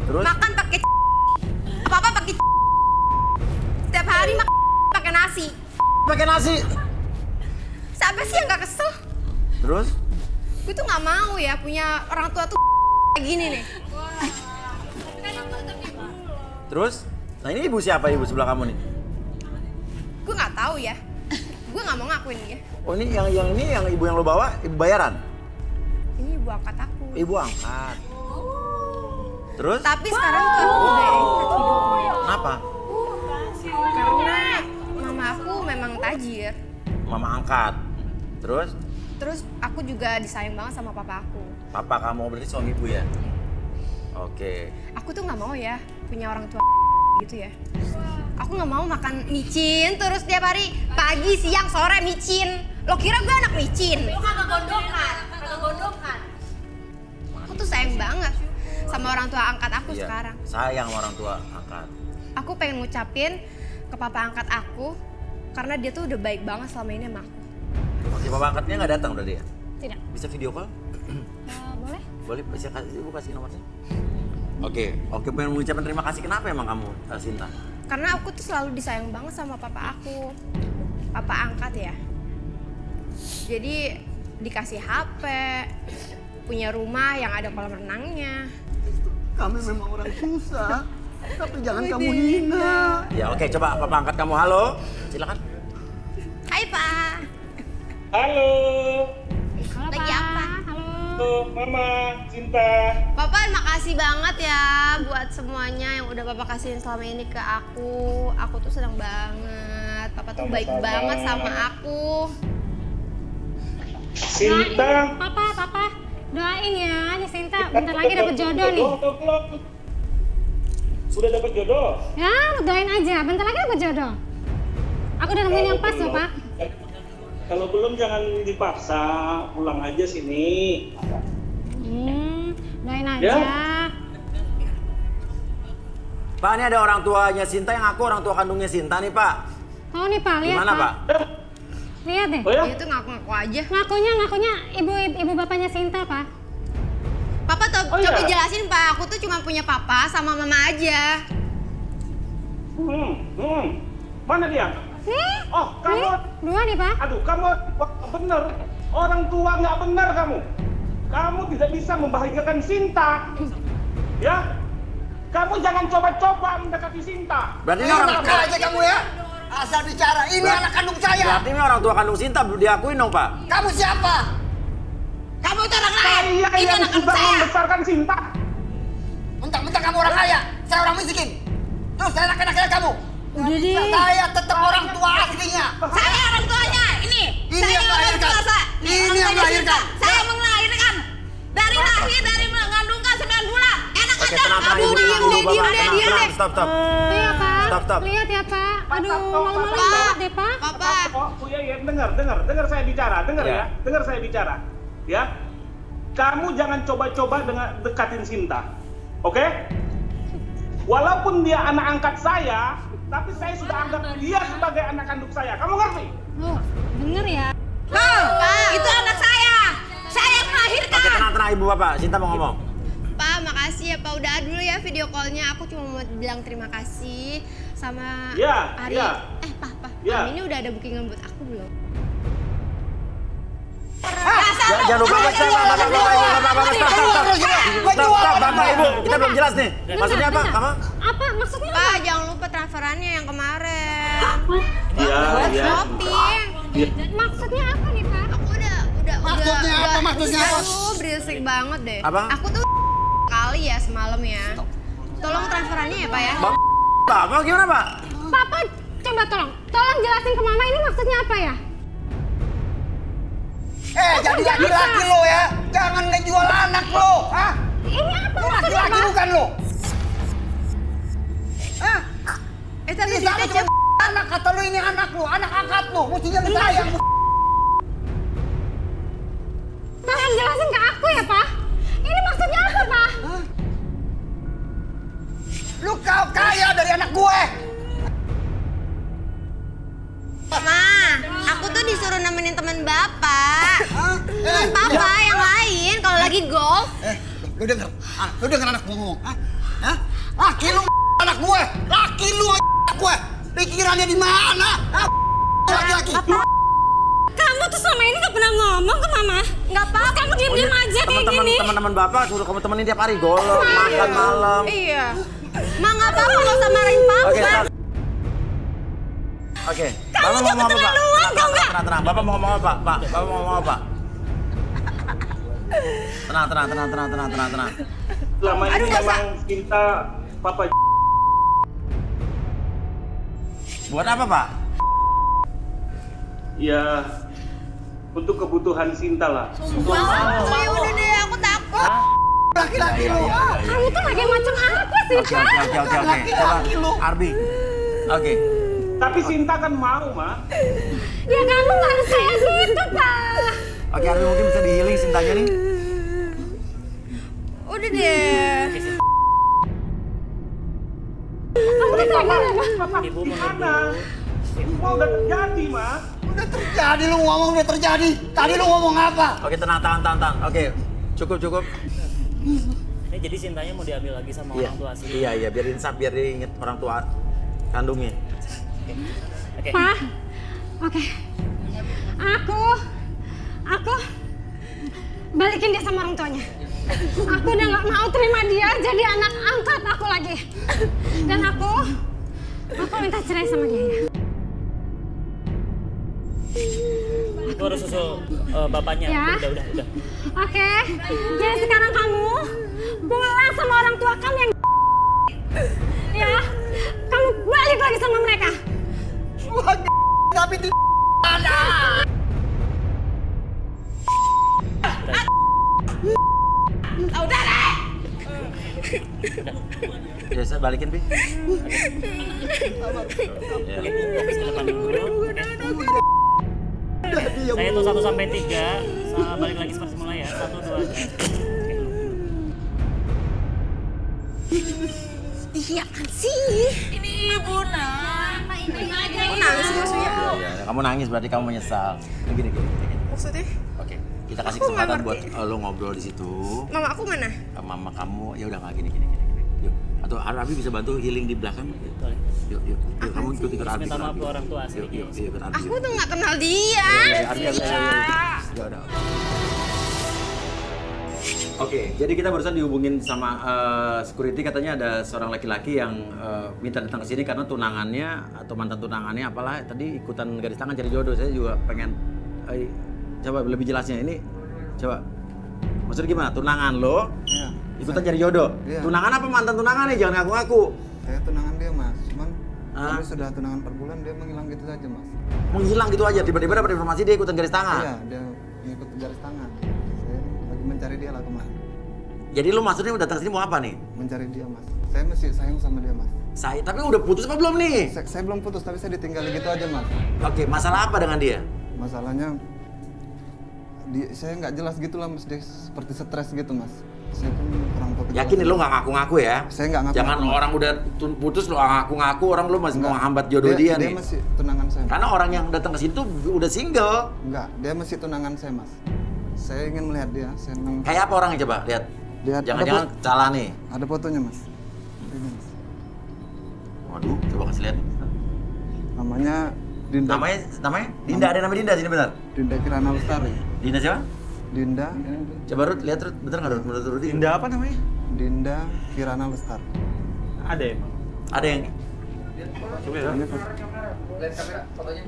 Terus? Makan pakai apa pakai setiap hari makan pakai nasi. Pakai nasi. Siapa sih yang gak kesel? Terus? Gue tuh nggak mau ya punya orang tua tuh kayak gini nih. Terus? Nah ini ibu siapa, ibu sebelah kamu nih? Gue nggak tahu ya. Gue nggak mau ngakuin dia. Oh ini yang ibu yang lo bawa, ibu bayaran? Ini ibu angkat aku. Ibu angkat. Terus? Tapi sekarang tuh aku udah enak hidupnya. Kenapa? Karena mama aku memang tajir. Mama angkat. Terus? Terus aku juga disayang banget sama papa aku. Papa kamu berarti suami ibu ya? Oke. Aku tuh nggak mau ya punya orang tua gitu ya. Aku nggak mau makan micin terus tiap hari pagi, siang, sore micin. Lo kira gue anak micin? Kagak gondokan. Aku tuh sayang banget sama orang tua angkat aku sekarang. Sayang sama orang tua angkat. Aku pengen ngucapin ke papa angkat aku karena dia tuh udah baik banget selama ini sama aku. Oke, papa angkatnya nggak datang udah dia? Tidak. Bisa video call? Boleh? Boleh, bisa ibu kasih nomornya. Oke, pengen mengucapkan terima kasih. Kenapa emang kamu, Sinta? Karena aku tuh selalu disayang banget sama papa aku. Papa angkat ya. Jadi dikasih HP, punya rumah yang ada kolam renangnya. Kami memang orang susah, tapi jangan kamu hina. Ya oke, coba papa angkat kamu. Halo, silakan. Hai Pak. Halo. Lagi apa? Halo Mama, Cinta. Papa makasih banget ya buat semuanya yang udah Papa kasihin selama ini ke aku. Aku tuh senang banget. Papa tuh baik banget sama aku. Cinta. Papa, doain ya, nih Sinta bentar lagi dapet jodoh nih. Sudah dapet jodoh? Ya, lu doain aja, bentar lagi dapet jodoh. Aku udah nemuin yang pas loh, Pak. Kalau belum jangan dipaksa, pulang aja sini. Doain aja. Ya. Pak, ini ada orang tuanya Sinta yang aku orang tua kandungnya Sinta nih, Pak. Oh nih Pak, lihat Gimana, Pak? Lihat deh. Oh ya? Itu ngaku-ngaku aja. Ngakunya ibu bapaknya Sinta, Pak. Papa Oh, coba iya? jelasin, Pak. Aku tuh cuma punya papa sama mama aja. Mana dia? Nih. Oh, kamu. Dua nih, Pak. Aduh, kamu bener. Orang tua nggak benar kamu. Kamu tidak bisa membahagiakan Sinta. Ya? Kamu jangan coba-coba mendekati Sinta. Berarti ini orang Enak aja kamu ya. Asal bicara, ini anak kandung saya. Berarti ini orang tua kandung Sinta, belum diakuin dong, Pak. Kamu siapa? Kamu itu orang kaya. Saya Ini yang anak kandung sudah saya. membesarkan Sinta. Mentang-mentang kamu orang kaya, saya orang miskin. Terus saya anak-anaknya kamu. Udah deh. Saya tetap orang tua aslinya. Saya orang tuanya, ini. Ini Saya yang melahirkan. orang tua saya. Ini orang yang tuanya melahirkan. Sinta. Saya melahirkan. Dari lahir, dari mengandungkan 9 bulan. Enak Oke, aja. tenang, Aduh, Ibu. diem Ibu, deh, Bapak, diem deh, tenang, diem tenang. deh. Stop. Iya, Pak. Stop. Lihat ya, Pak. Aduh, malu-malu Papa. banget deh, Pak. Papa. Oh ya, dengar saya bicara, Ya. dengar saya bicara, ya. Kamu jangan coba-coba dengan dekatin Sinta, oke? Walaupun dia anak angkat saya, tapi saya sudah anggap dia sebagai anak kandung saya. Kamu ngerti? Oh, denger ya. Itu anak saya. Saya melahirkan. Oke, tenang, Ibu Bapak. Sinta mau ngomong. Pak, makasih ya Pak. Udah dulu ya video call-nya. Aku cuma mau bilang terima kasih sama Ya, Ari. ya. Pak. Ya. Ini udah ada bookingan buat aku belum? Jangan lupa, Bapak, stop, Bapak, Ibu. Kita belum jelas nih. Maksudnya apa? Apa? Apa? Maksudnya apa? Pak, jangan lupa transferannya yang kemarin. Iya, iya. Shopping. Maksudnya apa nih, Pak? Aku udah Maksudnya apa? Maksudnya apa? Aduh, berisik banget deh. Apa? Aku tuh kali ya semalam ya. Tolong transferannya ya, Pak ya. Bapak gimana, Pak? Papa, coba tolong jelasin ke Mama ini maksudnya apa ya? Jadi laki-laki lo ya. Jangan ngejual anak lo. Hah? Ini apa Lo maksudnya, laki-laki Pak? bukan lo. Hah? Tapi Ini sama Sinta cuma anak, kata lo ini anak lo, anak angkat lo. Mestinya lo sayang. Tolong jelasin ke aku ya, Pak. Ini maksudnya apa, Pak? Lu kau kaya dari anak gue. Ma, aku tuh disuruh nemenin teman Bapak. Teman Papa yang lain kalau lagi golf. Lu denger? Lu denger anak gue ngomong? Hah? Laki lu anak gue. Laki lu anak gue. Pikirannya di mana? Laki-laki. Kamu tuh selama ini gak pernah ngomong ke Mama. Gak apa-apa. Kamu diem-diem aja kayak gini. Teman-teman Bapak suruh kamu temenin tiap hari golf, makan malam. Iya. Ma, nggak apa-apa, nggak usah marahin Papa. Oke. Kamu Bapak juga mau ngomong apa, Pak? keterlaluan, tau nggak? Tenang. Bapak mau ngomong apa, Pak? Bapak mau ngomong apa? Tenang. Selama ini memang Sinta Papa. Buat apa, Pak? Ya, untuk kebutuhan Sinta lah. Ya udah deh, aku takut. Laki-laki lu. Kamu tuh lagi macam apa sih, Oke. Pak? Coba, Arbi. Oke. Tapi Sinta kan mau, Ma. Ya kamu gak harus kayak gitu, Pak. Oke, Arbi mungkin bisa di-healing Sintanya nih. Udah deh. Kamu tuh Papa, gimana? Semua udah terjadi, Ma. Udah terjadi lu ngomong udah terjadi. Tadi lu ngomong apa? Oke, tenang. Oke, cukup. Ini jadi Sintanya mau diambil lagi sama orang tua asli. Iya, biar insaf, biar dia inget orang tua kandungnya. Oke. Pak, oke. Aku balikin dia sama orang tuanya. Aku udah gak mau terima dia jadi anak angkat aku lagi. Dan aku minta cerai sama dia ya. Itu harus susul bapaknya. Ya. Udah. Oke, jadi sekarang kamu pulang sama orang tua kamu yang ya, kamu balik lagi sama mereka. Tapi di ada. Udah deh. Ya, saya balikin, Pi. Oke, fokus ke depan dulu. Udah Saya hitung 1 sampai 3. Balik lagi seperti semula ya. 1, 2. Iya kan sih. Ini ibu nak. Aku nangis maksudnya. Iya, kamu nangis berarti kamu menyesal. Gini. Maksudnya? Oke, kita kasih Aku nggak kesempatan buat ngerti. lo ngobrol di situ. Mama aku mana? Mama kamu ya udah nggak gini. Yuk. Atau Arbi bisa bantu healing di belakang. Yuk. Kamu ikut Terus Arbi. minta maaf ke orang tua Yuk, sedikit. ikut Arbi. Aku tuh nggak kenal dia. Arbi. Ya udah. Oke, jadi kita barusan dihubungin sama security, katanya ada seorang laki-laki yang minta datang ke sini karena tunangannya atau mantan tunangannya apalah tadi ikutan garis tangan cari jodoh. Saya juga pengen coba lebih jelasnya ini. Coba. Maksudnya gimana? Tunangan lo ikutan cari jodoh. Iya. Tunangan apa mantan tunangan nih? Jangan ngaku-ngaku. Saya tunangan dia mas, cuman kami sudah tunangan per bulan dia menghilang gitu saja mas. Menghilang gitu aja, tiba-tiba dapat informasi dia ikutan garis tangan. Iya, dia ngikut garis tangan. Saya lagi mencari dia lah kemarin. Jadi lo maksudnya udah datang sini mau apa nih? Mencari dia mas. Saya masih sayang sama dia mas. Tapi udah putus apa belum nih? Saya belum putus, tapi saya ditinggal gitu aja mas. Oke, masalah apa dengan dia? Masalahnya, saya nggak jelas gitu lah mas, dia seperti stres gitu mas. Saya pun kurang tahu. Yakin nih lo nggak ngaku-ngaku ya? Saya nggak ngaku. Jangan orang udah putus lo ngaku-ngaku, orang lo masih mau hambat jodoh dia nih. Dia masih tunangan saya. Karena orang yang datang ke situ udah single. Enggak, dia masih tunangan saya mas. Saya ingin melihat dia. Saya Kayak apa orangnya coba lihat? Jangan-jangan salah nih. Ada fotonya mas. Ini, mas. Waduh, coba kasih lihat. Namanya Dinda. Namanya? Dinda, ada nama Dinda sini benar? Dinda Kirana Lestari. Dinda siapa? Dinda. Coba Ruth, lihat Ruth, bener nggak Ruth? Menurut Ruth? Dinda apa namanya? Dinda Kirana Lestari. Ada ya? Ada yang? Coba ya. Ini foto. Lihat kamera fotonya.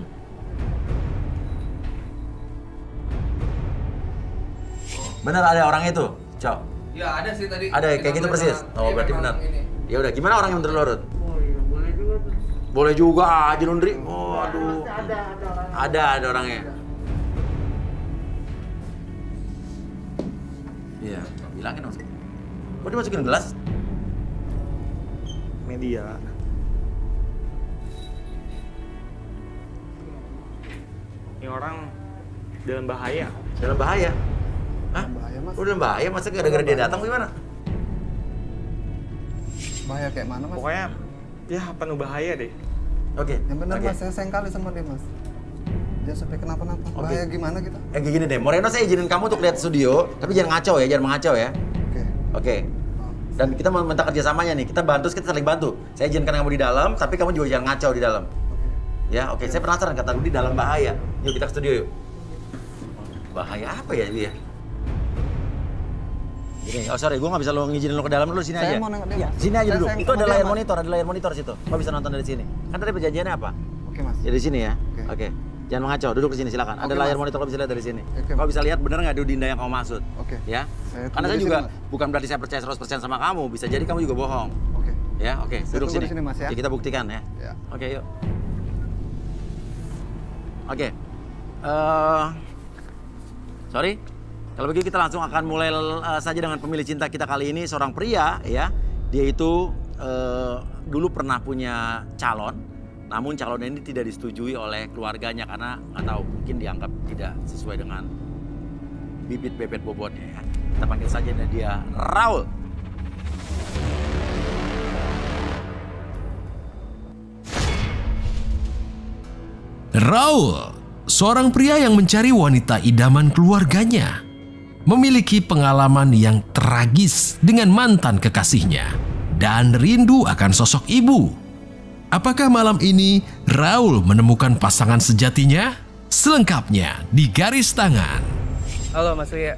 Bener ada orang itu, Cok? Ya ada sih tadi. Ada kayak gitu persis? Oh berarti benar. Ya udah, gimana orang yang menurut lo Ruth? Boleh juga aja Lundri. Oh aduh. Ada orangnya. Iya, bilangin dong. Kok dimasukin gelas? Media. Ini orang dalam bahaya. Dalam bahaya? Hah? Bahaya mas. Udah dalam bahaya, masa gara-gara dia datang gimana? Bahaya kayak mana mas? Pokoknya ya penuh bahaya deh. Oke. Yang benar mas, saya sayang kali sama dia mas. Dia sampai kenapa-napa. Bahaya gimana kita? Kayak gini deh, Moreno saya izinin kamu untuk lihat studio, tapi jangan ngaco ya, jangan mengacau ya. Oke. Dan kita mau minta kerjasamanya nih, kita bantu, kita saling bantu. Saya izinkan kamu di dalam, tapi kamu juga jangan ngacau di dalam. Ya, oke. Saya penasaran, kata Rudi dalam bahaya. Yuk kita ke studio yuk. Bahaya apa ya dia? Gini, oh sorry, gue nggak bisa lo ngizinin lo ke dalam dulu, sini aja. Saya mau nengok dia. Sini aja dulu. Itu ada dia, layar Mas. monitor, ada layar monitor situ. Kau bisa nonton dari sini. Kan tadi perjanjiannya apa? Oke mas. Ya di sini ya. Oke. Jangan mengacau, duduk di sini silakan. Ada Oke, layar Mas. monitor kau bisa lihat dari sini. Oke, Kau Mas. bisa lihat benar nggak itu Dinda yang kau maksud. Oke. Ya. Saya Karena tunggu saya di juga sini, Mas. bukan berarti saya percaya 100% sama kamu. Bisa jadi kamu juga bohong. Oke. Ya, oke. Saya Duduk tunggu sini. di sini, Mas, ya. Kita buktikan ya. Ya. Oke, yuk. Oke. Sorry. Kalau begitu kita langsung akan mulai saja dengan pemilih cinta kita kali ini, seorang pria ya. Dia itu dulu pernah punya calon, namun calon ini tidak disetujui oleh keluarganya karena nggak tahu, mungkin dianggap tidak sesuai dengan bibit bebet bobotnya ya. Kita panggil saja dia Raul. Raul, seorang pria yang mencari wanita idaman keluarganya, memiliki pengalaman yang tragis dengan mantan kekasihnya dan rindu akan sosok ibu. Apakah malam ini Raul menemukan pasangan sejatinya? Selengkapnya di Garis Tangan. Halo Mas Ria.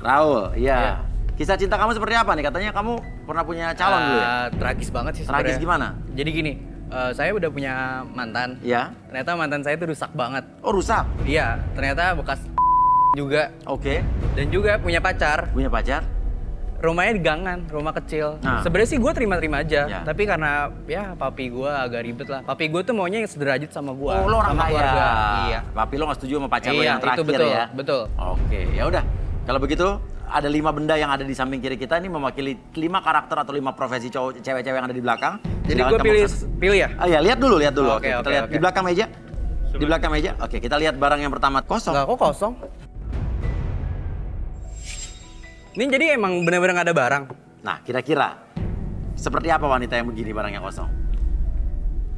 Raul, iya. Kisah cinta kamu seperti apa nih? Katanya kamu pernah punya calon dulu ya? Tragis banget sih Tragis sebenarnya. gimana? Jadi gini, saya udah punya mantan. Ya. Ternyata mantan saya itu rusak banget. Oh rusak? Iya, ternyata bekas juga. Oke. Dan juga punya pacar. Punya pacar? Rumahnya di gangan, rumah kecil. Nah. Sebenarnya sih gue terima-terima aja. Ya. Tapi karena ya papi gue agak ribet lah. Papi gue tuh maunya yang sederajat sama gue. Oh lo orang sama kaya. keluarga. Iya. Papi lo nggak setuju sama pacar lo Iya, yang terakhir itu betul, ya? betul. Oke, ya udah. Kalau begitu ada 5 benda yang ada di samping kiri kita ini mewakili 5 karakter atau 5 profesi cowok cewek-cewek yang ada di belakang. Jadi Silakan gue kamu pilih ya? Oh ya, lihat dulu. Oke, Kita oke, lihat oke. di belakang meja. Di belakang meja. Oke, kita lihat barang yang pertama kosong. Enggak, kok kosong? Ini jadi emang benar-benar nggak ada barang. Nah, kira-kira seperti apa wanita yang begini barangnya kosong?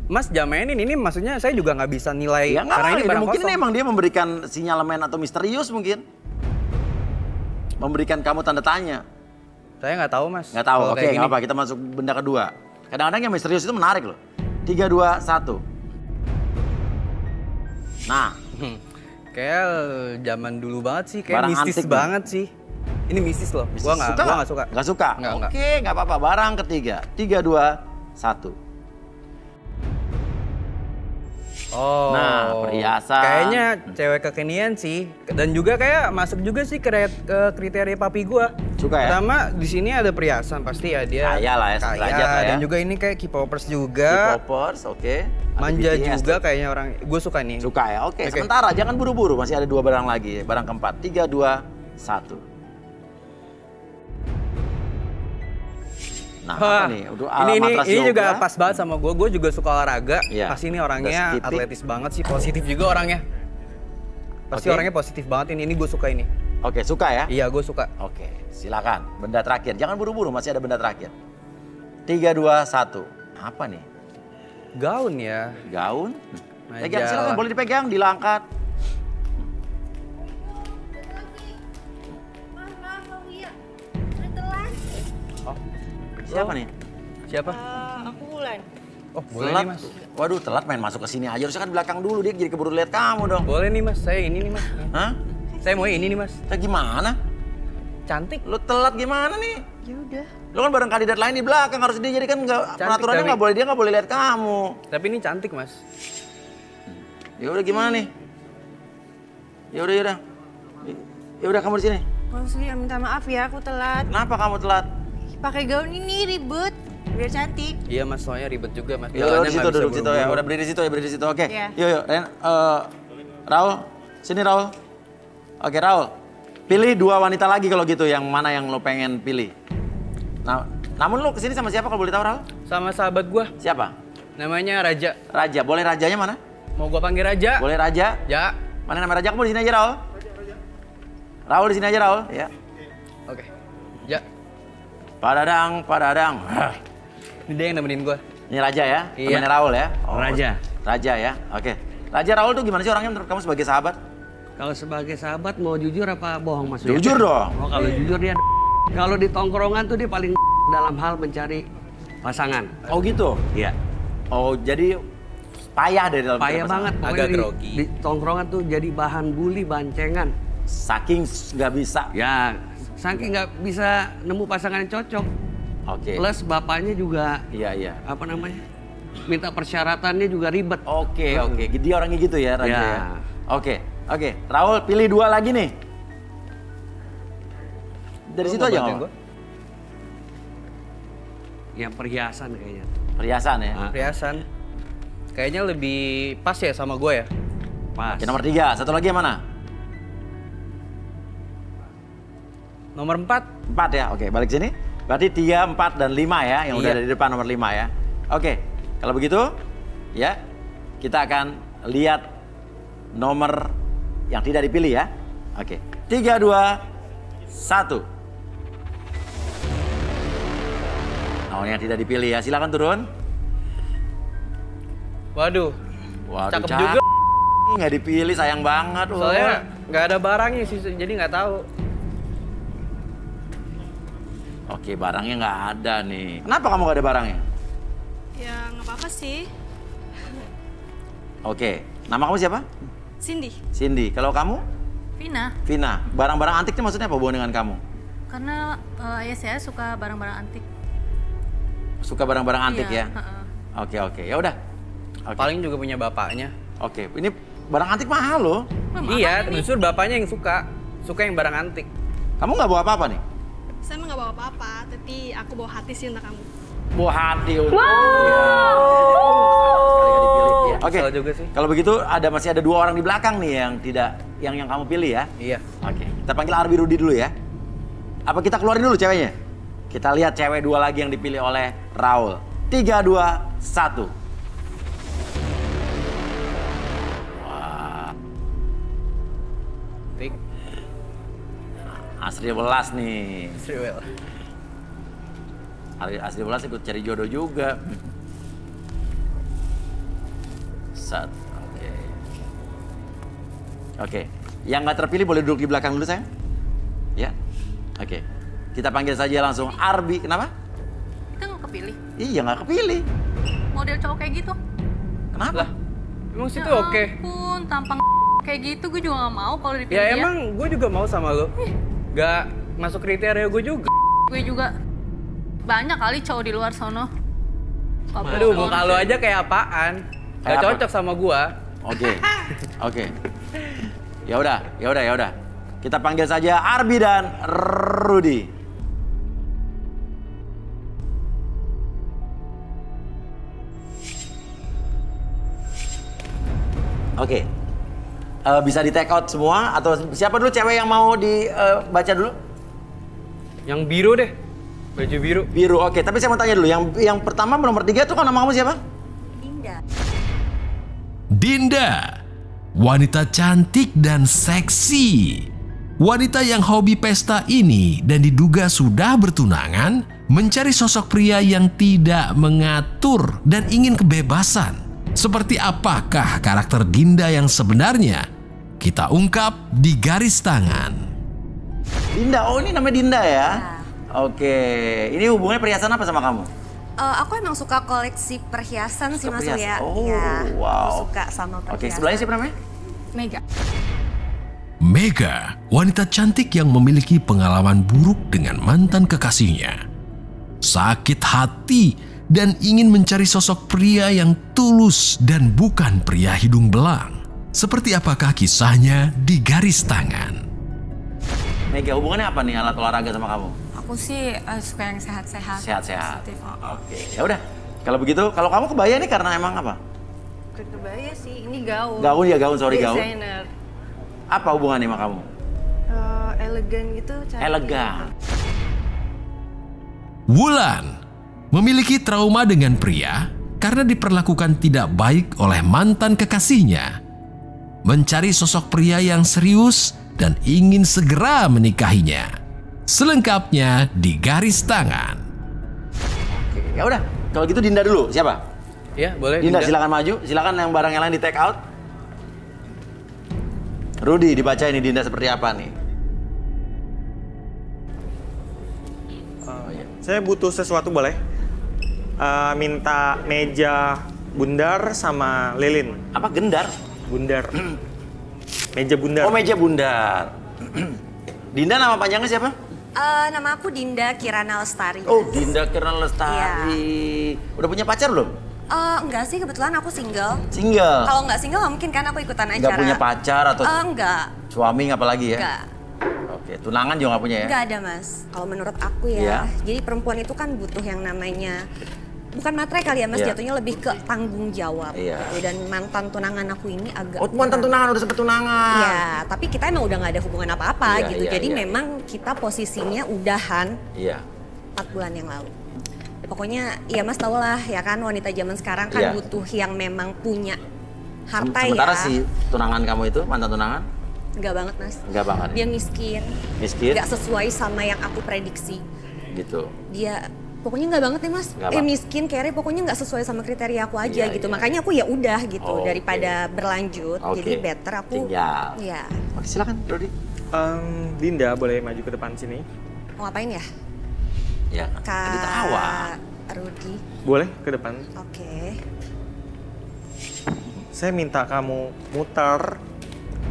Mas jamainin ini maksudnya saya juga nggak bisa nilai Ya karena ini barang mungkin kosong. ini emang dia memberikan sinyalemen atau misterius mungkin. Memberikan kamu tanda tanya. Saya nggak tahu mas. Nggak tahu, Kalau oke kayak nggak gini. apa, kita masuk benda kedua. Kadang-kadang yang misterius itu menarik loh. 3, 2, 1. Nah. Kayak zaman dulu banget sih, kayak Barang mistis antik nih. banget sih. Ini mistis loh, gua nggak suka. Nggak suka? Nggak. Oke, nggak apa-apa. Barang ketiga. 3, 2, 1. Oh, Nah, perhiasan. Kayaknya cewek kekinian sih, dan juga kayak masuk juga sih ke kriteria papi gua. Suka ya? Pertama di sini ada perhiasan pasti ya dia. Kaya lah ya, sederajat lah ya. Dan juga ini kayak K-popers juga. K-popers, oke. Manja Ada BTS juga tuh. kayaknya orang. Gue suka nih. Suka ya, oke. Sementara jangan buru-buru, masih ada 2 barang lagi. Barang keempat. 3, 2, 1. Nah, apa nih? Udah ala matras ini juga yoga. pas banget sama gue. Gue juga suka olahraga. Iya. Pasti ini orangnya Udah skipping. atletis banget sih, positif juga orangnya. Pasti Oke. orangnya positif banget ini gue suka ini. Oke, suka ya? Iya, gue suka. Oke, silakan. Benda terakhir. Jangan buru-buru, masih ada benda terakhir. 3, 2, 1. Apa nih? Gaun ya. Gaun? Majalah. Pegang, silakan. Boleh dipegang, dilangkat. Siapa nih? Siapa? Aku Wulan. Oh, boleh Telat. nih mas. Waduh, telat main masuk ke sini aja. Harusnya kan belakang dulu, dia jadi keburu lihat kamu dong. Boleh nih mas, saya ini nih mas. Hah? Saya mau ini nih mas. Gimana? Cantik. Lu telat gimana nih? Ya udah. Lu kan bareng kandidat lain di belakang, harus dia jadi kan nggak, peraturannya tapi- nggak boleh, dia nggak boleh lihat kamu. Tapi ini cantik mas. Ya udah gimana nih? Ya udah. Ya udah kamu di sini. Maksudnya minta maaf ya, aku telat. Kenapa kamu telat? Pakai gaun ini ribet, biar cantik. Iya mas, soalnya ribet juga mas. Ya udah Jalannya di situ, nggak bisa duduk situ ya. buru-buru. Udah berdiri di situ ya, berdiri di situ. Oke. Iya. Yuk, Ren, Raul, sini Raul. Oke Raul, pilih 2 wanita lagi kalau gitu. Yang mana yang lo pengen pilih? Nah, namun lo kesini sama siapa kalau boleh tahu Raul? Sama sahabat gua. Siapa? Namanya Raja. Raja. Boleh rajanya mana? Mau gua panggil Raja? Boleh Raja? Ya. Mana nama Raja? Kamu di sini aja Raul. Raul di sini aja Raul. Ya. Oke. Ya. Padadang. Ini dia yang nemenin gua. Ini Raja ya? Iya. Temennya Raul ya? Raja. Raja ya, oke. Raja, Raul tuh gimana sih orangnya menurut kamu sebagai sahabat? Kalau sebagai sahabat mau jujur apa bohong maksudnya? Jujur dong. Oh kalau jujur dia kalau di tongkrongan tuh dia paling dalam hal mencari pasangan. Oh gitu? Iya. Oh jadi payah dari dalam Payah mencari banget. pasangan. Pokoknya di tongkrongan tuh jadi bahan bully, bancengan. Saking nggak bisa. Ya, saking nggak bisa nemu pasangan yang cocok. Oke. Plus bapaknya juga. Iya. Apa namanya? Minta persyaratannya juga ribet. Oke. Dia orangnya gitu ya Raja Ya. ya? Oke. Raul pilih 2 lagi nih. Dari situ aja nggak? Yang perhiasan kayaknya. Perhiasan ya? Perhiasan. Kayaknya lebih pas ya sama gue ya. Pas. Oke, nomor 3. Satu lagi yang mana? Nomor 4. 4 ya, oke balik sini. Berarti 3, 4, dan 5 ya, yang udah Iya. ada di depan nomor 5 ya. Oke, kalau begitu ya kita akan lihat nomor yang tidak dipilih ya. Oke, 3, 2, 1. Nomor yang tidak dipilih ya, silakan turun. Waduh. Waduh, Cakep juga. Nggak dipilih, sayang banget. Wah. Soalnya nggak ada barangnya sih, jadi nggak tahu. Oke, barangnya nggak ada nih. Kenapa kamu nggak ada barangnya? Ya nggak apa-apa sih. Oke, nama kamu siapa? Cindy. Cindy. Kalau kamu? Vina. Vina. Barang-barang antik itu maksudnya apa hubungan dengan kamu? Karena ayah saya suka barang-barang antik. Suka barang-barang antik Iya, ya? Oke. Ya udah. Oke. Paling juga punya bapaknya. Oke, ini barang antik mahal loh. Iya, justru bapaknya yang suka yang barang antik. Kamu nggak bawa apa-apa nih? Saya mah nggak bawa apa-apa, tapi aku bawa hati sih untuk kamu. Bawa hati untuk. Oke. Salah juga sih. Kalau begitu masih ada 2 orang di belakang nih yang tidak yang kamu pilih ya? Iya. Oke. Kita panggil Arbi Rudi dulu ya. Apa kita keluarin dulu ceweknya? Kita lihat cewek 2 lagi yang dipilih oleh Raul. 3, 2, 1. cantik. Asri Welas nih. Asri Welas. Asri Welas ikut cari jodoh juga. Oke. Oke. Yang nggak terpilih boleh duduk di belakang dulu, sayang. Ya. Oke. Kita panggil saja langsung Arbi. Kenapa? Kita nggak kepilih. Iya, nggak kepilih. Model cowok kayak gitu. Kenapa? Emang situ Ya oke? ampun, tampang kayak gitu gue juga nggak mau kalau dipilih Ya dia. emang gue juga mau sama lo. Gak masuk kriteria gue juga. Gue juga banyak kali cowok di luar sono. Aduh, muka lo aja kayak apaan? Gak Kayak apa? cocok sama gua. Oke. Oke. Ya udah. Kita panggil saja Arbi dan Rudy. Oke. Bisa di take out semua atau siapa dulu cewek yang mau dibaca dulu? Yang biru deh. Baju biru. Biru. Oke, tapi saya mau tanya dulu yang pertama nomor 3 tuh kan nama kamu siapa? Dinda, wanita cantik dan seksi. Wanita yang hobi pesta ini dan diduga sudah bertunangan, mencari sosok pria yang tidak mengatur dan ingin kebebasan. Seperti apakah karakter Dinda yang sebenarnya? Kita ungkap di Garis Tangan. Dinda, oh ini namanya Dinda ya? Oke, ini hubungannya perhiasan apa sama kamu? Aku emang suka koleksi perhiasan sih Mas Uya. Oh, Ya, wow. aku suka sama perhiasan. Oke, sebelahnya siapa namanya? Mega. Mega, wanita cantik yang memiliki pengalaman buruk dengan mantan kekasihnya. Sakit hati dan ingin mencari sosok pria yang tulus dan bukan pria hidung belang. Seperti apakah kisahnya di Garis Tangan? Mega, hubungannya apa nih alat olahraga sama kamu? Aku sih suka yang sehat-sehat. Sehat-sehat. positif. Oke, ya udah. Kalau begitu, kalau kamu kebaya nih karena emang apa? Bukan kebaya sih, ini gaun. Gaun ya, gaun, sorry, gaun. Desainer. Apa hubungannya sama kamu? Elegan gitu. Cantik. Elegan. Wulan memiliki trauma dengan pria karena diperlakukan tidak baik oleh mantan kekasihnya. Mencari sosok pria yang serius dan ingin segera menikahinya. Selengkapnya di Garis Tangan. Oke, ya udah. Kalau gitu Dinda dulu, siapa? Ya, boleh. Dinda, silakan maju. Silakan yang barang yang lain di take out. Rudy, dibaca ini Dinda seperti apa nih? Saya butuh sesuatu boleh? Minta meja bundar sama lilin. Apa gendar? Bundar. Meja bundar. Oh, meja bundar. Dinda nama panjangnya siapa? Nama aku Dinda Kirana Lestari. Oh, Dinda Kirana Lestari. Udah punya pacar belum? Enggak sih, kebetulan aku single. Single? Kalau nggak single nggak mungkin kan aku ikutan acara. Nggak punya pacar atau enggak. suami apalagi ya? Enggak. Oke, tunangan juga nggak punya ya? Nggak ada Mas. Kalau menurut aku ya, Iya. jadi perempuan itu kan butuh yang namanya bukan materai kali ya Mas, Iya. jatuhnya lebih ke tanggung jawab. Iya. Gitu. Dan mantan tunangan aku ini agak. Oh, mantan tunangan, udah sempet tunangan. Iya, tapi kita emang udah nggak ada hubungan apa-apa Iya, gitu. iya, Jadi iya. memang kita posisinya udahan Iya. 4 bulan yang lalu. Pokoknya ya Mas tau lah ya kan wanita zaman sekarang kan Iya. butuh yang memang punya harta Sementara ya. si tunangan kamu itu, mantan tunangan? Enggak banget Mas. Enggak banget. Dia miskin. Miskin? Nggak sesuai sama yang aku prediksi. Gitu. Dia pokoknya nggak banget ya Mas. Nggak banget. Miskin, kere pokoknya nggak sesuai sama kriteria aku aja Iya, gitu. iya. Makanya aku ya udah gitu Oke. daripada berlanjut. Oke. Jadi better aku. Tinggal. Iya. Oke, silakan, Rudy. Dinda boleh maju ke depan sini? Mau ngapain ya? Ya, Kak ditawa. Rudy. Boleh ke depan. Oke. Saya minta kamu muter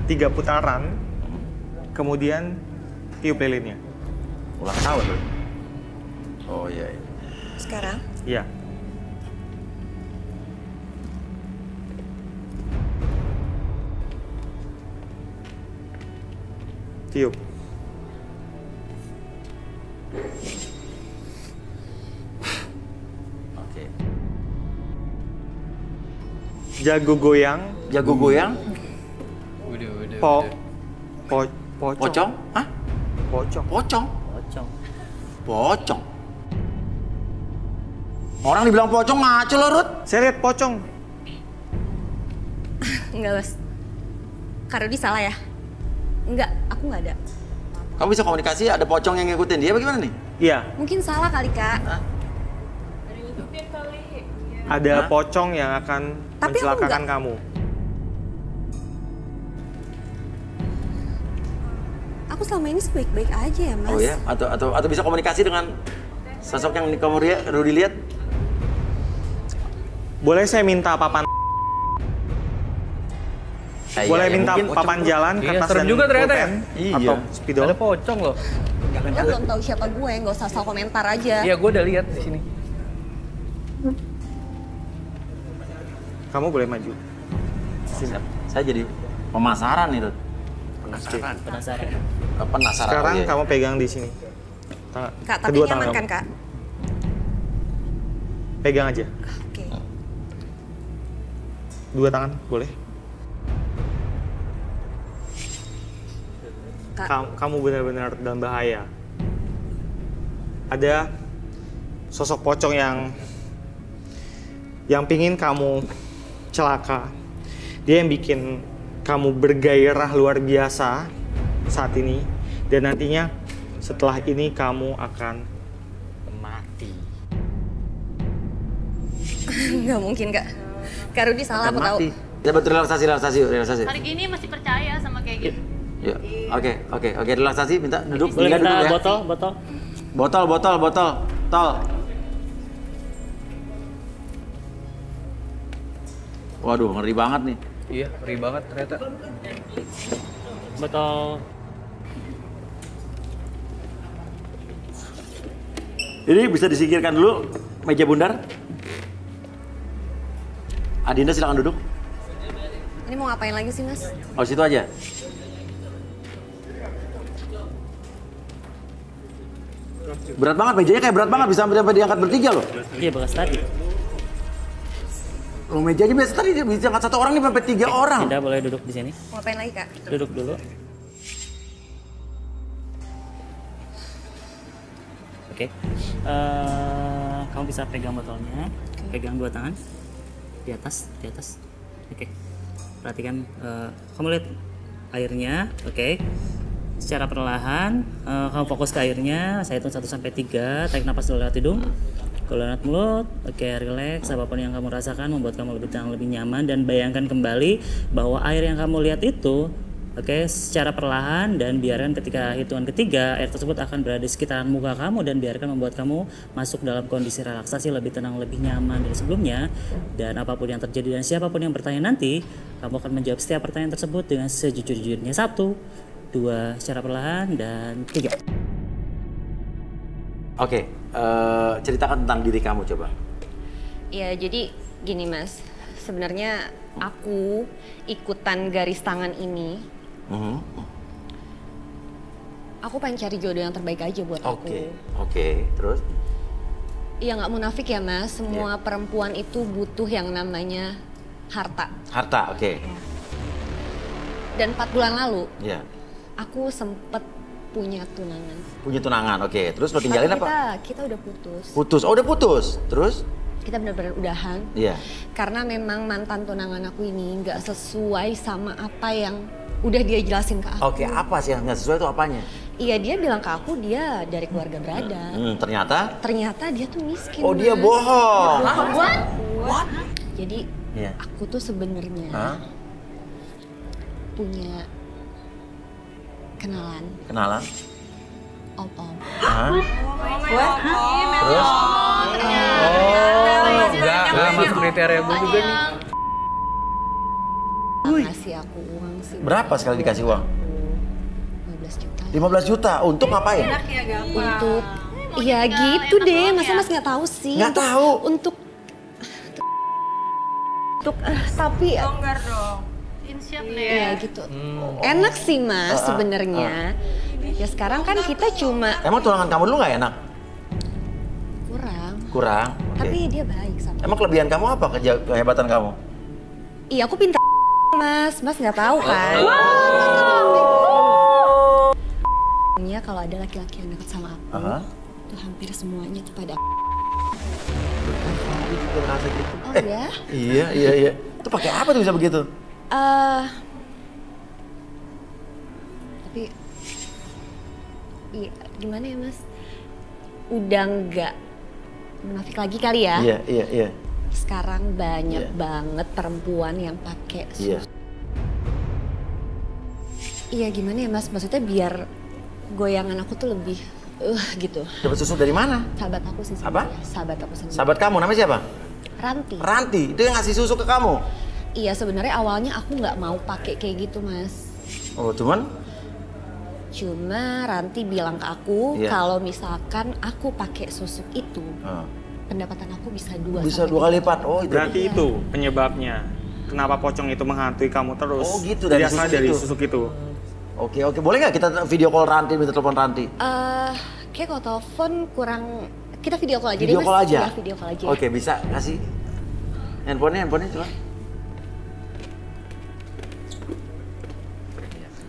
3 putaran, kemudian tiup lilinnya. Ulang tahun loh. Oh iya. Iya. Sekarang? Iya. Tiup. Oke. Jago goyang. Jago goyang? Pocong. Pocong? Hah? Pocong. Pocong? Pocong. Orang dibilang pocong ngaco loh, Rut. Saya lihat pocong. Enggak Mas. Kak Rudy salah ya? Enggak, aku nggak ada. Kamu bisa komunikasi, ada pocong yang ngikutin dia bagaimana nih? Iya. Mungkin salah kali, Kak. Ada pocong yang akan Tapi aku mencelakakan nggak. kamu. Aku selama ini baik-baik aja ya, Mas. Oh ya, atau bisa komunikasi dengan sosok yang kamu Rudy lihat? Boleh saya minta papan? Boleh minta papan jalan, kertas serem dan juga ternyata ya. pulpen atau spidol? Ada pocong loh. Lo belum tahu siapa gue, nggak usah asal komentar aja. Iya, gue udah lihat di sini. Kamu boleh maju. Saya jadi pemasaran nih, Rud. Penasaran. Sekarang oh, iya. kamu pegang di sini. Kak, tapi Kedua nyaman tangan kan, kamu. Kak? Pegang aja. Oke. Dua tangan, boleh? Kak. Kamu benar-benar dalam bahaya. Ada sosok pocong yang pingin kamu celaka. Dia yang bikin kamu bergairah luar biasa saat ini. Dan nantinya setelah ini kamu akan mati. Nggak mungkin, Kak. Kak Rudy salah, aku tahu. Ya betul, relaksasi. Hari gini masih percaya sama kayak gitu. Yuk, oke, relaksasi, minta duduk. Boleh Duduk minta ya. Botol. Tol. Waduh, ngeri banget nih. Iya, ngeri banget ternyata. Botol. Ini bisa disingkirkan dulu meja bundar. Adinda silakan duduk. Ini mau ngapain lagi sih, Mas? Oh, situ aja. Berat banget, mejanya kayak berat banget, bisa sampai diangkat bertiga loh. Iya, bekas tadi. Loh, mejanya biasa tadi dia bisa angkat satu orang nih sampai 3 orang. Tidak boleh duduk di sini. Mau ngapain lagi, Kak? Duduk dulu. Oke. Kamu bisa pegang botolnya. Pegang 2 tangan. Di atas. Oke. Perhatikan, kamu lihat airnya, oke. Secara perlahan, kamu fokus ke airnya. Saya hitung 1 sampai 3. Tarik nafas dulu lewat hidung. Kalau lewat mulut, oke, relax. Apapun yang kamu rasakan membuat kamu lebih tenang, lebih nyaman. Dan bayangkan kembali bahwa air yang kamu lihat itu, oke, secara perlahan, dan biarkan ketika hitungan ketiga, air tersebut akan berada di sekitaran muka kamu dan biarkan membuat kamu masuk dalam kondisi relaksasi, lebih tenang, lebih nyaman dari sebelumnya. Dan apapun yang terjadi dan siapapun yang bertanya nanti, kamu akan menjawab setiap pertanyaan tersebut dengan sejujur-jujurnya. 1, 2, secara perlahan, dan 3. Oke, ceritakan tentang diri kamu coba. Ya, jadi gini, Mas. Sebenarnya aku ikutan garis tangan ini. Aku pengen cari jodoh yang terbaik aja buat aku. Oke, terus? Iya, nggak munafik ya, Mas. Semua perempuan itu butuh yang namanya harta. Harta, oke. Dan 4 bulan lalu, Iya. aku sempet punya tunangan. Punya tunangan, oke. Terus lo tinggalin Tapi apa? kita udah putus. Putus, oh udah putus. Terus? Kita benar-benar udahan. Iya. Karena memang mantan tunangan aku ini nggak sesuai sama apa yang udah dia jelasin ke aku. Oke, apa sih yang nggak sesuai itu apanya? Iya, dia bilang ke aku dia dari keluarga berada. Ternyata? Ternyata dia tuh miskin. Oh, dia Mas. bohong. Dia bohong. What? Jadi Iya. aku tuh sebenarnya punya kenalan. Kenalan? Om-om. Hah? Terus? Oh, enggak masuk kriteria gue juga nih. Ngasih aku uang sih. Berapa sekali dikasih uang? 15 juta. 15 juta, untuk ngapain? Untuk, iya gitu deh. Masa Mas nggak tahu sih? Nggak tahu. Untuk tapi Longgar dong. Insiap deh. Iya gitu. Enak sih Mas sebenarnya. Ya sekarang kan kita cuma Emang tunangan kamu dulu nggak enak? Kurang? Oke. Tapi dia baik sama. Emang kelebihan kamu apa, kehebatan kamu? Iya aku pintar Mas nggak tahu kan? Ya kalau ada laki-laki yang dekat sama aku, itu hampir semuanya tuh pada. Aku juga ngerasa gitu. Oh ya? Iya. Itu pakai apa tuh bisa begitu? Tapi iya, gimana ya Mas? Udah nggak munafik lagi kali ya? Iya. Sekarang banyak banget perempuan yang pakai susu. Iya gimana ya Mas? Maksudnya biar goyangan aku tuh lebih gitu. Dapat susu dari mana? Sahabat aku sih. Apa? Sahabat aku sendiri. Sahabat kamu namanya siapa? Ranti. Ranti, itu yang ngasih susu ke kamu? Iya sebenarnya awalnya aku nggak mau pakai kayak gitu Mas. Oh cuman? Cuma Ranti bilang ke aku kalau misalkan aku pakai susu itu, pendapatan aku bisa dua kali lipat. Oh itu. Berarti itu penyebabnya. Kenapa pocong itu menghantui kamu terus? Oh gitu dari susuk itu. Oke, boleh nggak kita video call Ranti, minta telepon Ranti? Kayak kalau telepon kurang, kita video call aja video deh Mas. Call aja? Ya, video call aja. Oke, bisa kasih handphonenya coba.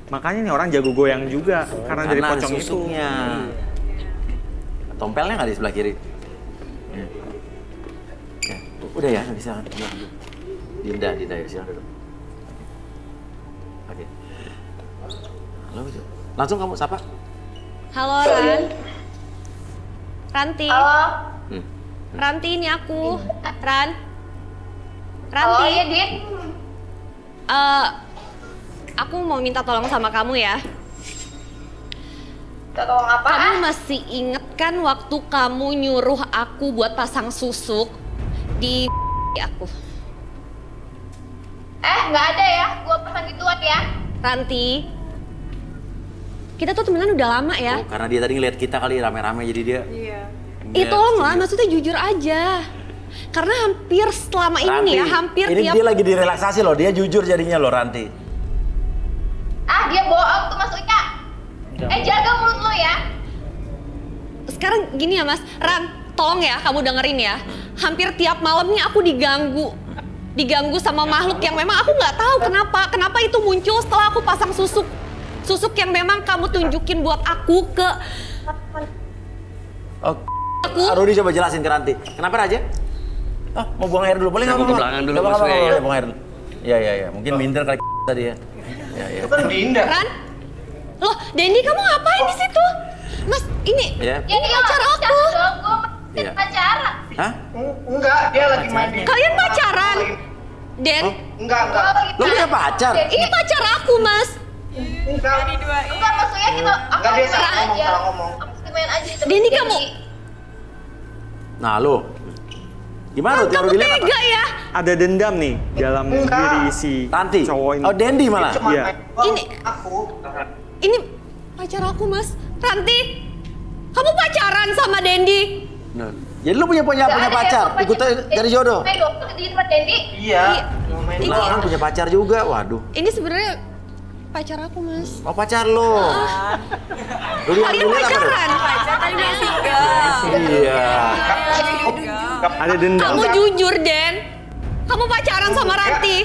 Makanya nih orang jago goyang juga karena dari pocong susuknya. Tompelnya nggak di sebelah kiri? Ya. Udah ya, bisa. Dinda ya, silakan duduk. Oke. Halo, langsung kamu sapa. Halo Ran. Ranti. Halo. Ranti ini aku. Ranti. Oh iya Dit. Aku mau minta tolong sama kamu ya. Tolong apa? Kamu masih inget kan waktu kamu nyuruh aku buat pasang susuk di aku? Nggak ada ya, gua pasang gituan ya. Ranti, kita tuh temenan udah lama ya. Oh, karena dia tadi ngeliat kita kali rame-rame jadi dia. Iya. Tolonglah, maksudnya jujur aja. Karena hampir selama ini nih ya, hampir ini tiap... dia lagi direlaksasi loh, dia jujur jadinya loh Ranti. Dia bohong tuh maksudnya. Jaga mulut lo ya. Sekarang gini ya Mas, Ran, tolong ya kamu dengerin ya. Hampir tiap malam nih aku diganggu sama makhluk yang memang aku nggak tahu kenapa itu muncul setelah aku pasang susuk yang memang kamu tunjukin buat aku ke Rudi coba jelasin ke Ranti. Kenapa Raja? Mau buang air dulu, boleh nggak? Ke belakang dulu Mas. Boleh buang air dulu. Iya. Mungkin minder kali tadi ya. Itu kan minder. Ran, loh Dendi kamu ngapain di situ? Mas, ini pacar aku. Gue pacaran. Hah? Enggak, dia lagi mandi. Kalian pacaran? Den? Enggak. Lo punya pacar? Ini pacar aku, Mas. Enggak. Enggak, maksudnya kita Enggak, dia salah ngomong. Main aja. Dendi kamu. Nah lo, gimana tuh? Kamu tega ya? Ada dendam nih dalam diri si Ranti. Cowok ini. Oh Dendi malah. Iya. Ini pacar aku, Mas. Ranti, kamu pacaran sama Dendi? Nah, jadi lu punya pacar? Ikut dari jodoh? Di tempat Dendi? Iya. Nah, orang punya pacar juga, waduh. Ini sebenarnya pacar aku, Mas. Oh, pacar lo. Kalian pacaran? Pacar tadi dia single. Iya. Ada dendam. Kamu jujur, Den. Kamu pacaran sama Ranti.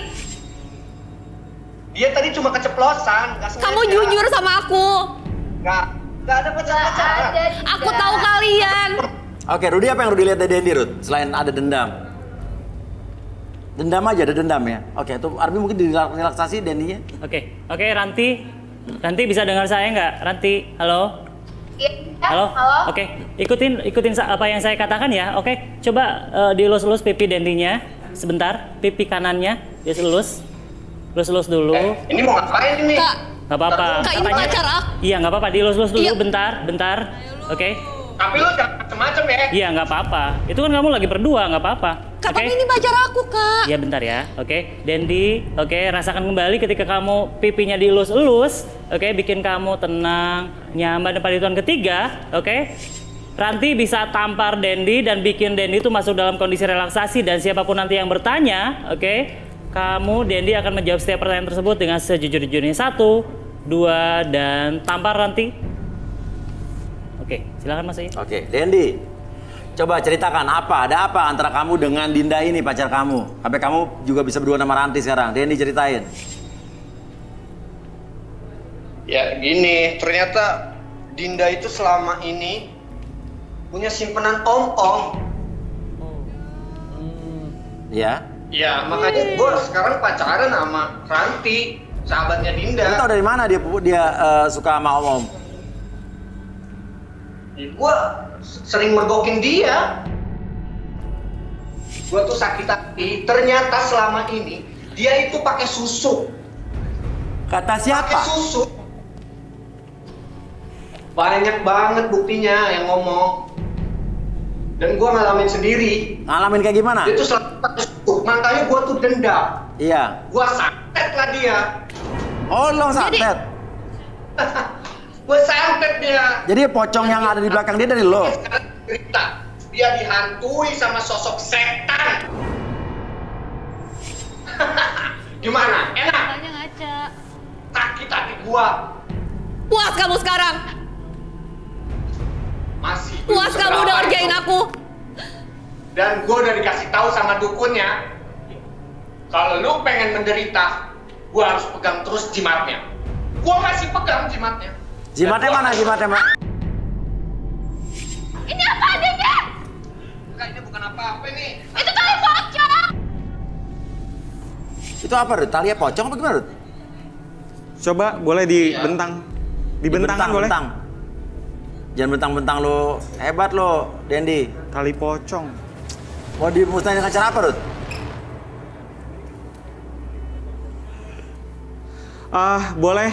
Dia tadi cuma keceplosan. Kamu jujur sama aku. Enggak ada pacar-pacaran. Aku tahu kalian. Oke, Rudi apa yang Rudi lihat dari Dendi, Rud? Selain ada dendam. Dendam aja, ada dendam ya? Oke, itu Arbi mungkin direlaksasi Dendinya. Oke, Ranti. Ranti bisa dengar saya nggak? Ranti, halo? Iya. Halo? Oke, ikutin apa yang saya katakan ya. Oke, coba dilus-lus pipi Dendinya. Sebentar, pipi kanannya dilus. Lus-lus dulu. Ini mau ngapain ini? Nggak apa-apa. Kak, ini pacar aku. Iya, nggak apa-apa. Dilus-lus dulu, bentar. Oke. Tapi lu jangan macem-macem ya. Iya, nggak apa-apa. Itu kan kamu lagi berdua, nggak apa-apa. Kak, tapi ini pacar aku, Kak. Iya, bentar ya. Oke, Dendi. Oke, rasakan kembali ketika kamu pipinya dilus-elus. Oke, bikin kamu tenang, nyaman. Dan pada hitungan ketiga, oke. Ranti bisa tampar Dendi dan bikin Dendi itu masuk dalam kondisi relaksasi. Dan siapapun nanti yang bertanya, oke, kamu, Dendi akan menjawab setiap pertanyaan tersebut dengan sejujur-jujurnya. 1, 2, dan tampar Ranti. Oke, silakan Mas. Oke, Dendi. Coba ceritakan ada apa antara kamu dengan Dinda ini pacar kamu? Sampai kamu juga bisa berdua sama Ranti sekarang. Dendi ceritain. Ya gini, ternyata Dinda itu selama ini punya simpenan om-om. Ya? Ya, makanya gue sekarang pacaran sama Ranti. sahabatnya Dinda. Lu tau dari mana dia suka sama Om? Gue sering mergokin dia. Gue tuh sakit hati. Ternyata selama ini dia itu pakai susuk. Kata siapa? Pakai susuk. Banyak banget buktinya yang ngomong. Dan gue ngalamin sendiri. Ngalamin kayak gimana? Dia tuh selalu pakai susuk. Makanya gue tuh dendam. Iya. Gue santet lah dia. Oh, lo santet? Gue santet dia. Jadi pocong yang ada di belakang dia dari lo? Cerita. Dia dihantui sama sosok setan. Gimana? Enak? Tanya ngaca. Sakit hati gua. Puas kamu sekarang? Masih. Puas kamu udah ngerjain aku? Dan gua udah dikasih tahu sama dukunnya, kalau lu pengen menderita, gua harus pegang terus jimatnya. Gua masih pegang jimatnya. Jimatnya mana? Jimatnya mana? Ini apa adanya? Enggak, ini bukan apa-apa nih. Itu tali pocong. Itu apa, Rut? Tali pocong apa gimana, Rut? Coba boleh dibentang. Dibentang kan boleh? Bentang. Jangan bentang-bentang lo. Hebat lo, Dendi. Tali pocong. Mau dimusnahin dengan cara apa, Rut? Boleh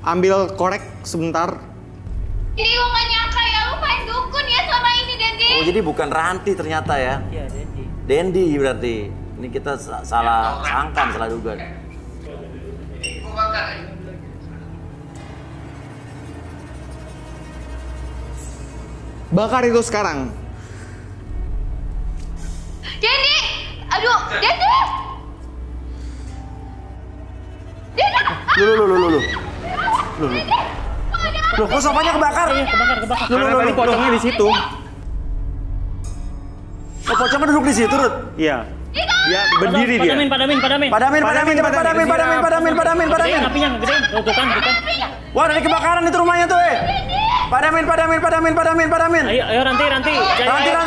ambil korek sebentar. Ini gue gak nyangka ya, lu main dukun ya selama ini, Dendi. Oh, jadi bukan Ranti ternyata ya? Iya, Dendi. Dendi berarti. Ini kita salah sangka, salah duga. Bakar itu sekarang. Dendi! Aduh, Dendi! Dendi! Lu. Loh, kok sofanya kebakar? Iya, kebakar. Karena tadi pocongnya di situ. Oh, pocongnya duduk di situ, Rut? Iya. Dia berdiri dia. Padamin. Padamin. Apinya gedein. Tuh kan. Wah, ada kebakaran itu rumahnya tuh, Padamin. Ayo Ranti. Ranti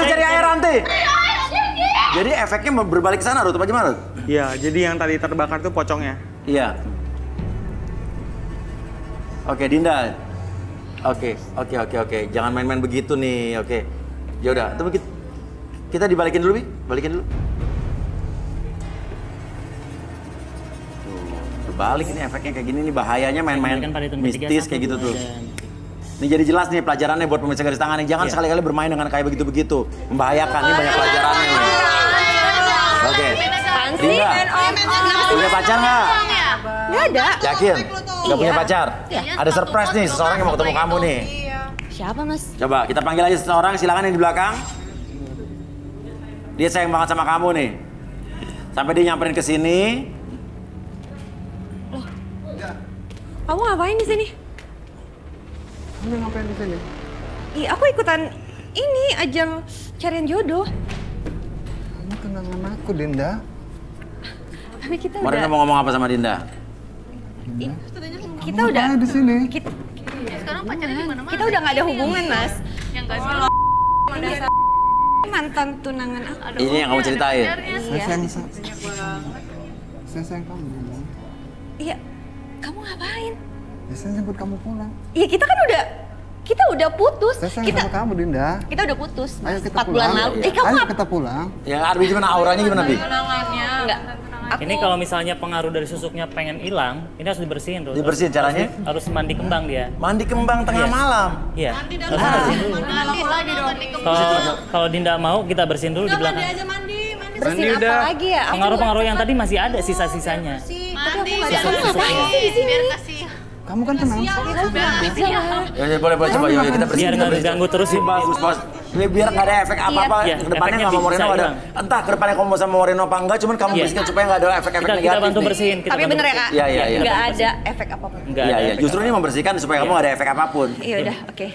cari air, Ranti. Jadi efeknya berbalik ke sana, Rut, apa gimana, Rut? Iya, jadi yang tadi terbakar tuh pocongnya. Iya. Oke, Dinda. Oke. Jangan main-main begitu nih, oke. Ya udah, itu kita dibalikin dulu, Bi. Balikin dulu. Berbalik ini efeknya kayak gini nih, bahayanya main-main mistis kayak gitu tuh. Ini jadi jelas nih pelajarannya buat pemirsa garis tangan nih. Jangan sekali-kali bermain dengan kayak begitu-begitu. Membahayakan, ini banyak pelajarannya nih. Oke. Dinda, punya pacar nggak? Nggak ada. Yakin? Nggak punya pacar? Ada surprise nih, seseorang yang mau ketemu kamu nih. Siapa, Mas? Coba kita panggil aja seseorang, silakan yang di belakang. Dia sayang banget sama kamu nih. Sampai dia nyamperin ke sini. Kamu ngapain di sini? Kamu ngapain di sini? Iya, aku ikutan ini ajang carian jodoh. Kamu kenangan aku, Dinda. Tapi kita Moreno udah. mau ngomong apa sama Dinda? Kita udah. di sini. Sekarang pacarnya di mana-mana. Kita udah nggak ada hubungan, Mas. Yang nggak bisa. Mantan tunangan aku. Ini yang kamu ceritain. Saya sayang kamu, Dinda. Iya. Kamu ngapain? Ya, saya jemput kamu pulang. Iya, kita udah putus. Saya sayang sama kamu, Dinda. Kita udah putus. Ayo kita 4 bulan pulang. lalu. Kamu Ayo kita pulang. Yang Arbi gimana? Auranya gimana, Bi? Enggak. Ini kalau misalnya pengaruh dari susuknya pengen hilang, ini harus dibersihin, Rut. Dibersihin caranya? Harus mandi kembang dia. Mandi kembang tengah malam. Iya. Harus bersihin dulu. Kalau Dinda mau, kita bersihin dulu di belakang. Bersihin apa lagi ya? Pengaruh-pengaruh yang tadi masih ada sisa-sisanya. Tapi aku nggak tahu ngapain sih di sini. Kamu kan kenal. Ya, boleh coba ya kita bersihin. Biar nggak diganggu terus sih. Bagus, Bos. Biar nggak ada efek apa-apa. Iya, Kedepannya efeknya sama Moreno bisa ada. hilang. Entah kedepannya kamu sama Moreno apa enggak, cuman kamu bersihkan supaya nggak ada efek-efek negatif. Kita bantu nih. bersihin. Tapi bener ya, Kak? Iya. Nggak ada efek apapun. Iya. Justru ini membersihkan supaya kamu nggak ada efek apapun. Iya udah, oke.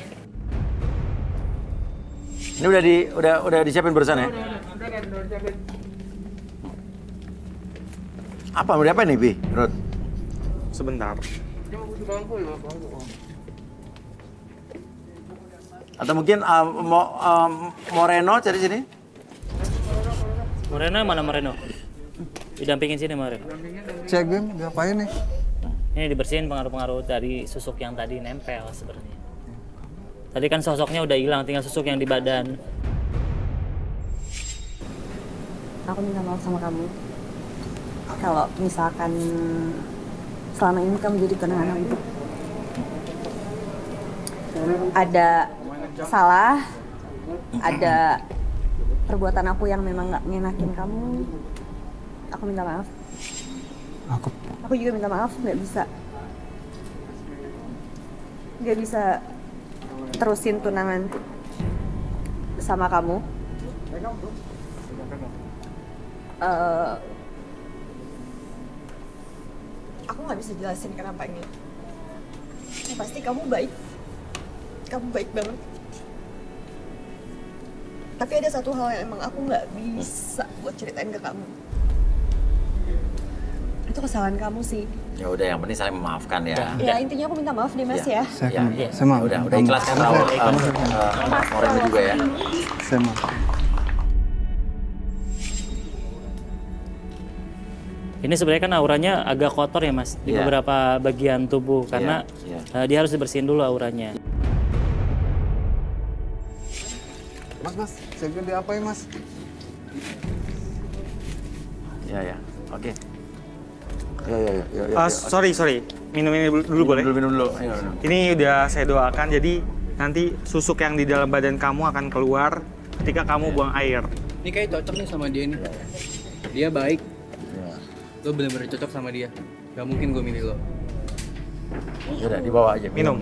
Ini udah disiapin barusan ya? Apa? Mau diapain nih, Bi? Rut? Sebentar. Atau mungkin Moreno cari sini? Moreno mana Moreno? Didampingin sini Moreno. Cek game, ngapain nih? Ini dibersihin pengaruh-pengaruh dari susuk yang tadi nempel sebenarnya. Tadi kan sosoknya udah hilang, tinggal susuk yang di badan. Aku minta maaf sama kamu. Kalau misalkan selama ini kamu jadi tunangan aku. Ada salah, ada perbuatan aku yang memang nggak ngenakin kamu. Aku minta maaf. Aku juga minta maaf, nggak bisa terusin tunangan sama kamu. Aku nggak bisa jelasin kenapa ini. Yang pasti kamu baik banget. Tapi ada satu hal yang emang aku nggak bisa buat ceritain ke kamu. Itu kesalahan kamu sih. Ya udah, yang penting saling memaafkan ya. Ya intinya aku minta maaf deh Mas ya. Saya maaf. Udah ikhlaskan Raul. Moreno juga ya. Saya maaf. Ini sebenarnya kan auranya agak kotor ya Mas di beberapa bagian tubuh karena dia harus dibersihin dulu auranya. Mas, saya ganti apa ya Mas? Ya, oke. Sorry. Minum ini dulu boleh? Minum dulu. Ini udah saya doakan, jadi nanti susuk yang di dalam badan kamu akan keluar ketika kamu buang air. Ini kayak cocok nih sama dia nih. Dia baik. Lo bener-bener cocok sama dia. Gak mungkin gue milih lo. Udah, dibawa aja. Minum.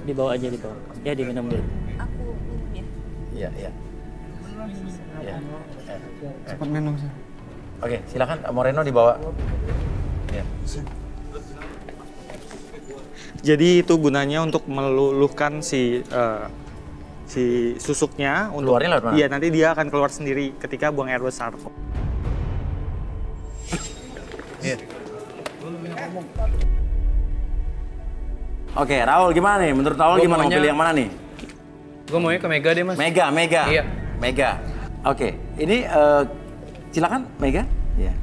Dibawa aja, dibawa. Ya, diminum dulu. Aku minum ya. Iya. Cepat minum sih. Oke, silakan Moreno dibawa. Ya. Jadi itu gunanya untuk meluluhkan si susuknya. Keluarnya lewat mana? Iya, nanti dia akan keluar sendiri ketika buang air besar. Oke, Raul gimana nih? Menurut Raul gimana? Mau pilih yang mana nih? Gue maunya ke Mega deh Mas. Mega. Iya. Mega. Oke, ini silakan Mega. Iya.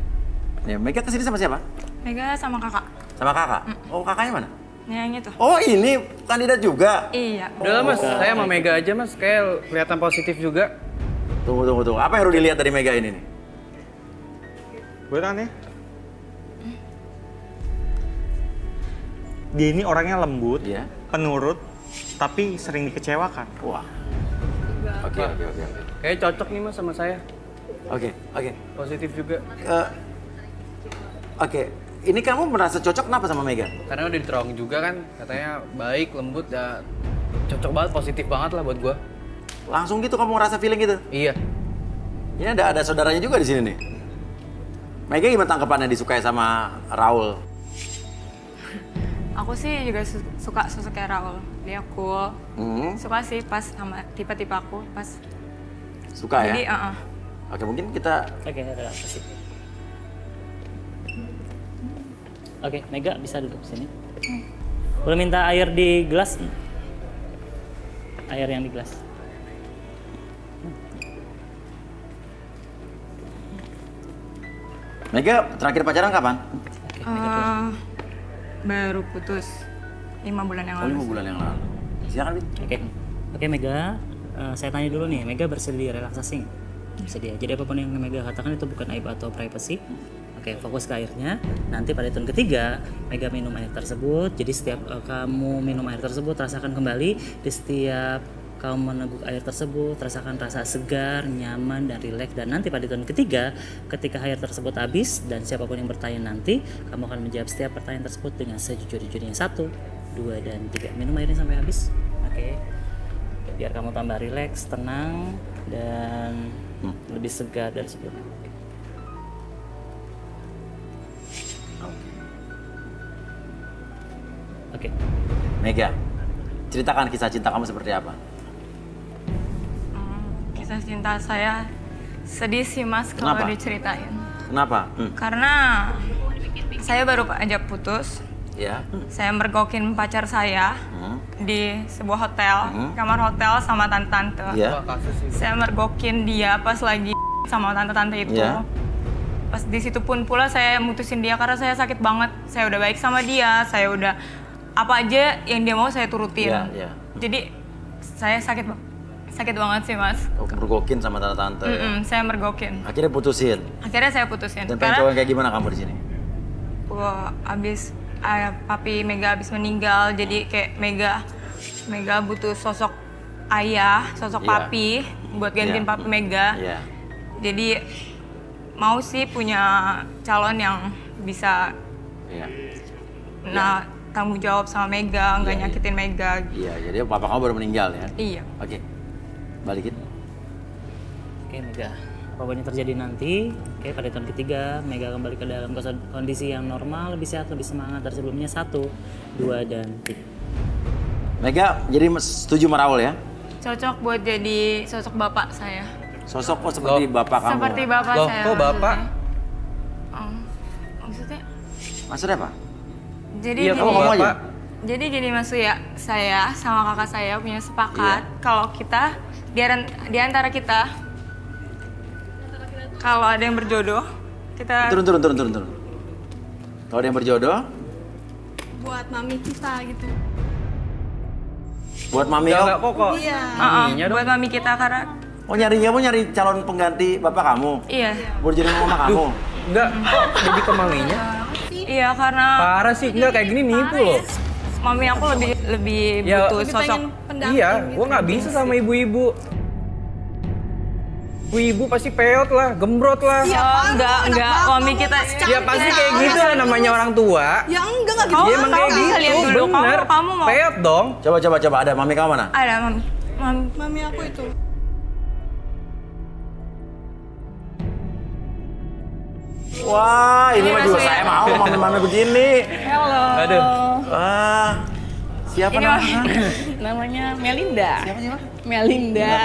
Ya, Mega kesini sama siapa? Mega sama kakak. Sama kakak? Oh, kakaknya mana? Yang itu. Oh, ini kandidat juga? Iya. Udah lah Mas, saya sama Mega aja Mas. Kayak kelihatan positif juga. Tunggu. Apa yang perlu dilihat dari Mega ini nih? Beneran ya? Dia ini orangnya lembut, penurut, tapi sering dikecewakan. Wah. Oke. Kayak cocok nih Mas sama saya. Oke. Positif juga. Oke. Ini kamu merasa cocok kenapa sama Mega? Karena udah diterowong juga kan, katanya baik, lembut, ya cocok banget, positif banget lah buat gua. Langsung gitu kamu ngerasa feeling gitu? Iya. Ini ada saudaranya juga di sini nih. Mega gimana tanggapannya disukai sama Raul? Aku sih juga suka susuknya Raul. Dia cool. Suka sih pas sama tipe-tipe aku pas. Suka jadi, ya? Oke, mungkin kita... Oke, ada apa sih? Oke, Mega bisa duduk sini. Boleh minta air di gelas? Air yang di gelas. Mega terakhir pacaran kapan? Baru putus 5 bulan yang lalu. 5 bulan yang lalu. Silakan, Bin. Oke, Mega. Saya tanya dulu nih, Mega bersedia relaksasi nggak? Bersedia. Jadi apapun yang Mega katakan itu bukan aib atau privacy. Oke, fokus ke airnya. Nanti pada turun ketiga, Mega minum air tersebut. Jadi setiap kamu minum air tersebut, rasakan kembali. Di setiap kamu meneguk air tersebut, rasakan rasa segar, nyaman, dan rileks. Dan nanti pada turun ketiga, ketika air tersebut habis, dan siapapun yang bertanya nanti, kamu akan menjawab setiap pertanyaan tersebut dengan sejujur-jujurnya. 1, 2, dan 3. Minum airnya sampai habis. Oke. Biar kamu tambah rileks, tenang, dan lebih segar dari sebelumnya. Oke. Mega, ceritakan kisah cinta kamu seperti apa? Kisah cinta saya sedih sih Mas kalau diceritain. Kenapa? Karena saya baru aja putus. Ya. Saya mergokin pacar saya di sebuah hotel, kamar hotel sama tante-tante. Ya. Saya mergokin dia pas lagi sama tante-tante itu. Ya. Pas di situ pun pula saya mutusin dia karena saya sakit banget. Saya udah baik sama dia, saya udah apa aja yang dia mau saya turutin. Jadi saya sakit banget sih mas. Mergokin sama tante-tante. Saya mergokin. Akhirnya putusin. Akhirnya saya putusin. Dan pengen cowok kayak gimana kamu di sini? Wah, abis papi Mega abis meninggal, jadi kayak Mega butuh sosok ayah, sosok papi buat gantiin papi Mega. Jadi mau sih punya calon yang bisa tanggung jawab sama Mega, nggak nyakitin Mega. Iya, jadi papa kamu baru meninggal ya? Iya. Oke, balikin. Oke Mega, apapun yang terjadi nanti, pada tahun ketiga Mega kembali ke dalam kondisi yang normal, lebih sehat, lebih semangat dari sebelumnya. 1, 2, dan 3. Mega, jadi setuju sama Raul ya? Cocok buat jadi sosok bapak saya. Sosok kok seperti bapak kamu? Seperti bapak saya. Kok bapak? Maksudnya apa? Jadi iya, kamu ngomong aja. Jadi gini Mas Uya, saya sama kakak saya punya sepakat kalau kita di antara kita kalau ada yang berjodoh, kita Turun. Kalau ada yang berjodoh? Buat mami kita gitu. Buat mami kok? Iya. Buat mami kita karena Oh nyari calon pengganti bapak kamu? Iya. Buat jadi mama kamu? Enggak, kok jadi ke maminya? Iya karena Parah sih, enggak kayak gini nipu loh. Mami aku lebih butuh sosok. Iya, gua nggak bisa sama ibu-ibu. Ibu pasti peot lah, gembrot lah. Ya, enggak. Mami kita. Ya pasti kayak gitu lah namanya orang tua. Ya enggak gitu. Dia emang kayak gitu, bener. Kamu mau. Peot dong. Coba, ada mami kamu mana? Ada mami. Mami aku itu. Wah, ini mah juga saya mau mami-mami begini. Halo. Aduh. Wah, siapa namanya? Namanya Melinda. Siapa? Melinda.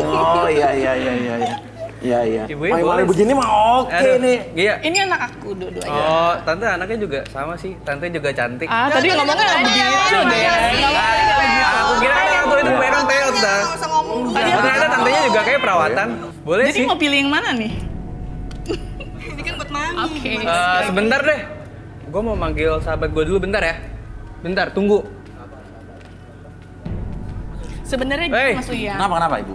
Oh iya. Ibu-ibu mami begini mah oke nih. Iya. Ini anak aku dua-duanya. Oh, tante anaknya juga sama sih. Tante juga cantik. Tadi ngomongnya begitu deh. Aku kira orang tua itu kebanyakan peot dah. Ternyata tantenya juga kayak perawatan. Boleh sih. Jadi mau pilih yang mana nih? Ini kan buat mami. Oke. Sebentar deh. Gue mau manggil sahabat gue dulu bentar ya. Bentar, tunggu. Sebenarnya gitu Mas Uya. Kenapa Ibu?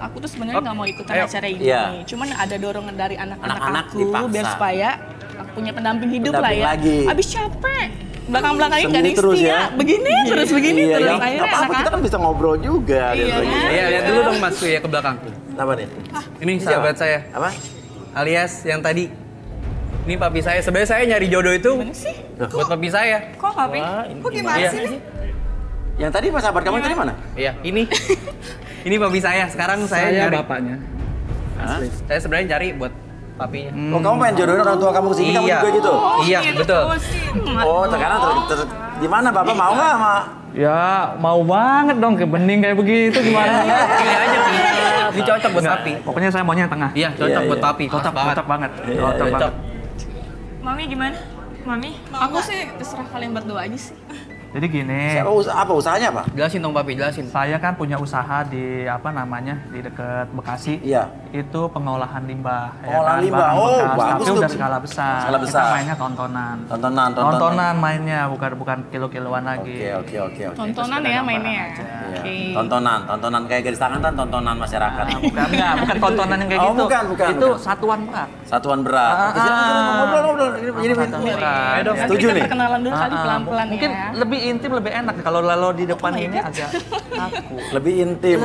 Aku tuh sebenarnya nggak mau ikutan acara ini. Cuman ada dorongan dari anak-anak aku biar supaya aku punya pendamping hidup lah ya. Abis capek. Belakang-belakangnya nggak ada yang setia. Begini terus. Akhirnya apa-apa, kita kan bisa ngobrol juga. Iya, lihat dulu dong Mas Uya ke belakang. Apa nih? Ini sahabat saya. Apa? Alias yang tadi. Ini papi saya. Sebenarnya saya nyari jodoh itu buat papi saya. Kok papi? Kok gimana sih? Yang tadi pas sahabat kamu tadi mana? Iya, ini. Ini papi saya. Sekarang saya nyari bapaknya. Saya sebenarnya cari buat papinya. Oh, kamu pengen jodohin orang tua kamu kesini, kamu juga gitu? Iya, betul. Oh, sekarang gimana Bapak mau nggak sama? Ya, mau banget dong, kayak bening kayak begitu gimana? Pilih aja. Ini cocok buat papi. Pokoknya saya maunya yang tengah. Iya, cocok buat papi. Cocok banget. Mami gimana? Mami? Aku sih terserah kalian berdua aja sih. Jadi gini. Apa usahanya, Pak? Jelasin dong, Papi, jelasin. Saya kan punya usaha di di dekat Bekasi. Iya. Itu pengolahan limbah. Pengolahan limbah. Oh, bagus tapi tuh. udah skala besar. Kita mainnya tontonan. Tontonan mainnya, bukan kilo-kiloan lagi. Oke. Tontonan ya mainnya. Oke. Tontonan kayak garis tangan kan tontonan masyarakat. Bukan tontonan yang kayak gitu. Bukan. Itu satuan berat. Satuan berat. Ngobrol. Ini setuju nih. Perkenalan dulu kali pelan-pelan ya. Mungkin lebih intim, lebih enak. Kalau di depan ini agak kaku. Lebih intim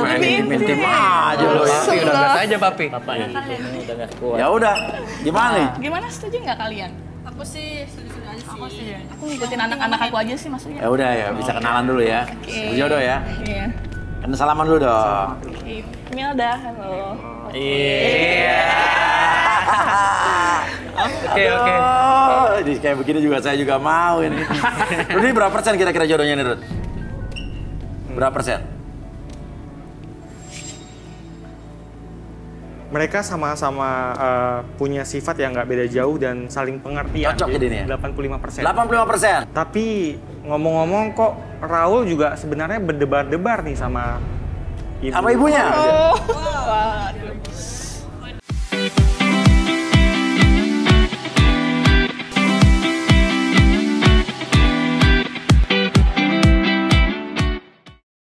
aja loh. Papi udah gas aja, Papi. Bapak ini udah gak kuat. Ya udah, gimana nih? Gimana, setuju nggak kalian? Aku sih setuju aja sih. Aku sih. Aku ngikutin anak-anak aku aja sih maksudnya. Ya udah ya, bisa kenalan dulu ya. Berjodoh ya. Iya. Kan salaman dulu dong. Milda, halo. Iya. Oke. Jadi kayak begini juga saya juga mau ini. Rud, ini berapa persen kira-kira jodohnya nih, Rud? Berapa persen? Mereka sama-sama punya sifat yang nggak beda jauh dan saling pengertian. Cocok jadi nih ya? 85%. 85%? Tapi ngomong-ngomong kok Raul juga sebenarnya berdebar-debar nih sama ibu. Sama ibunya?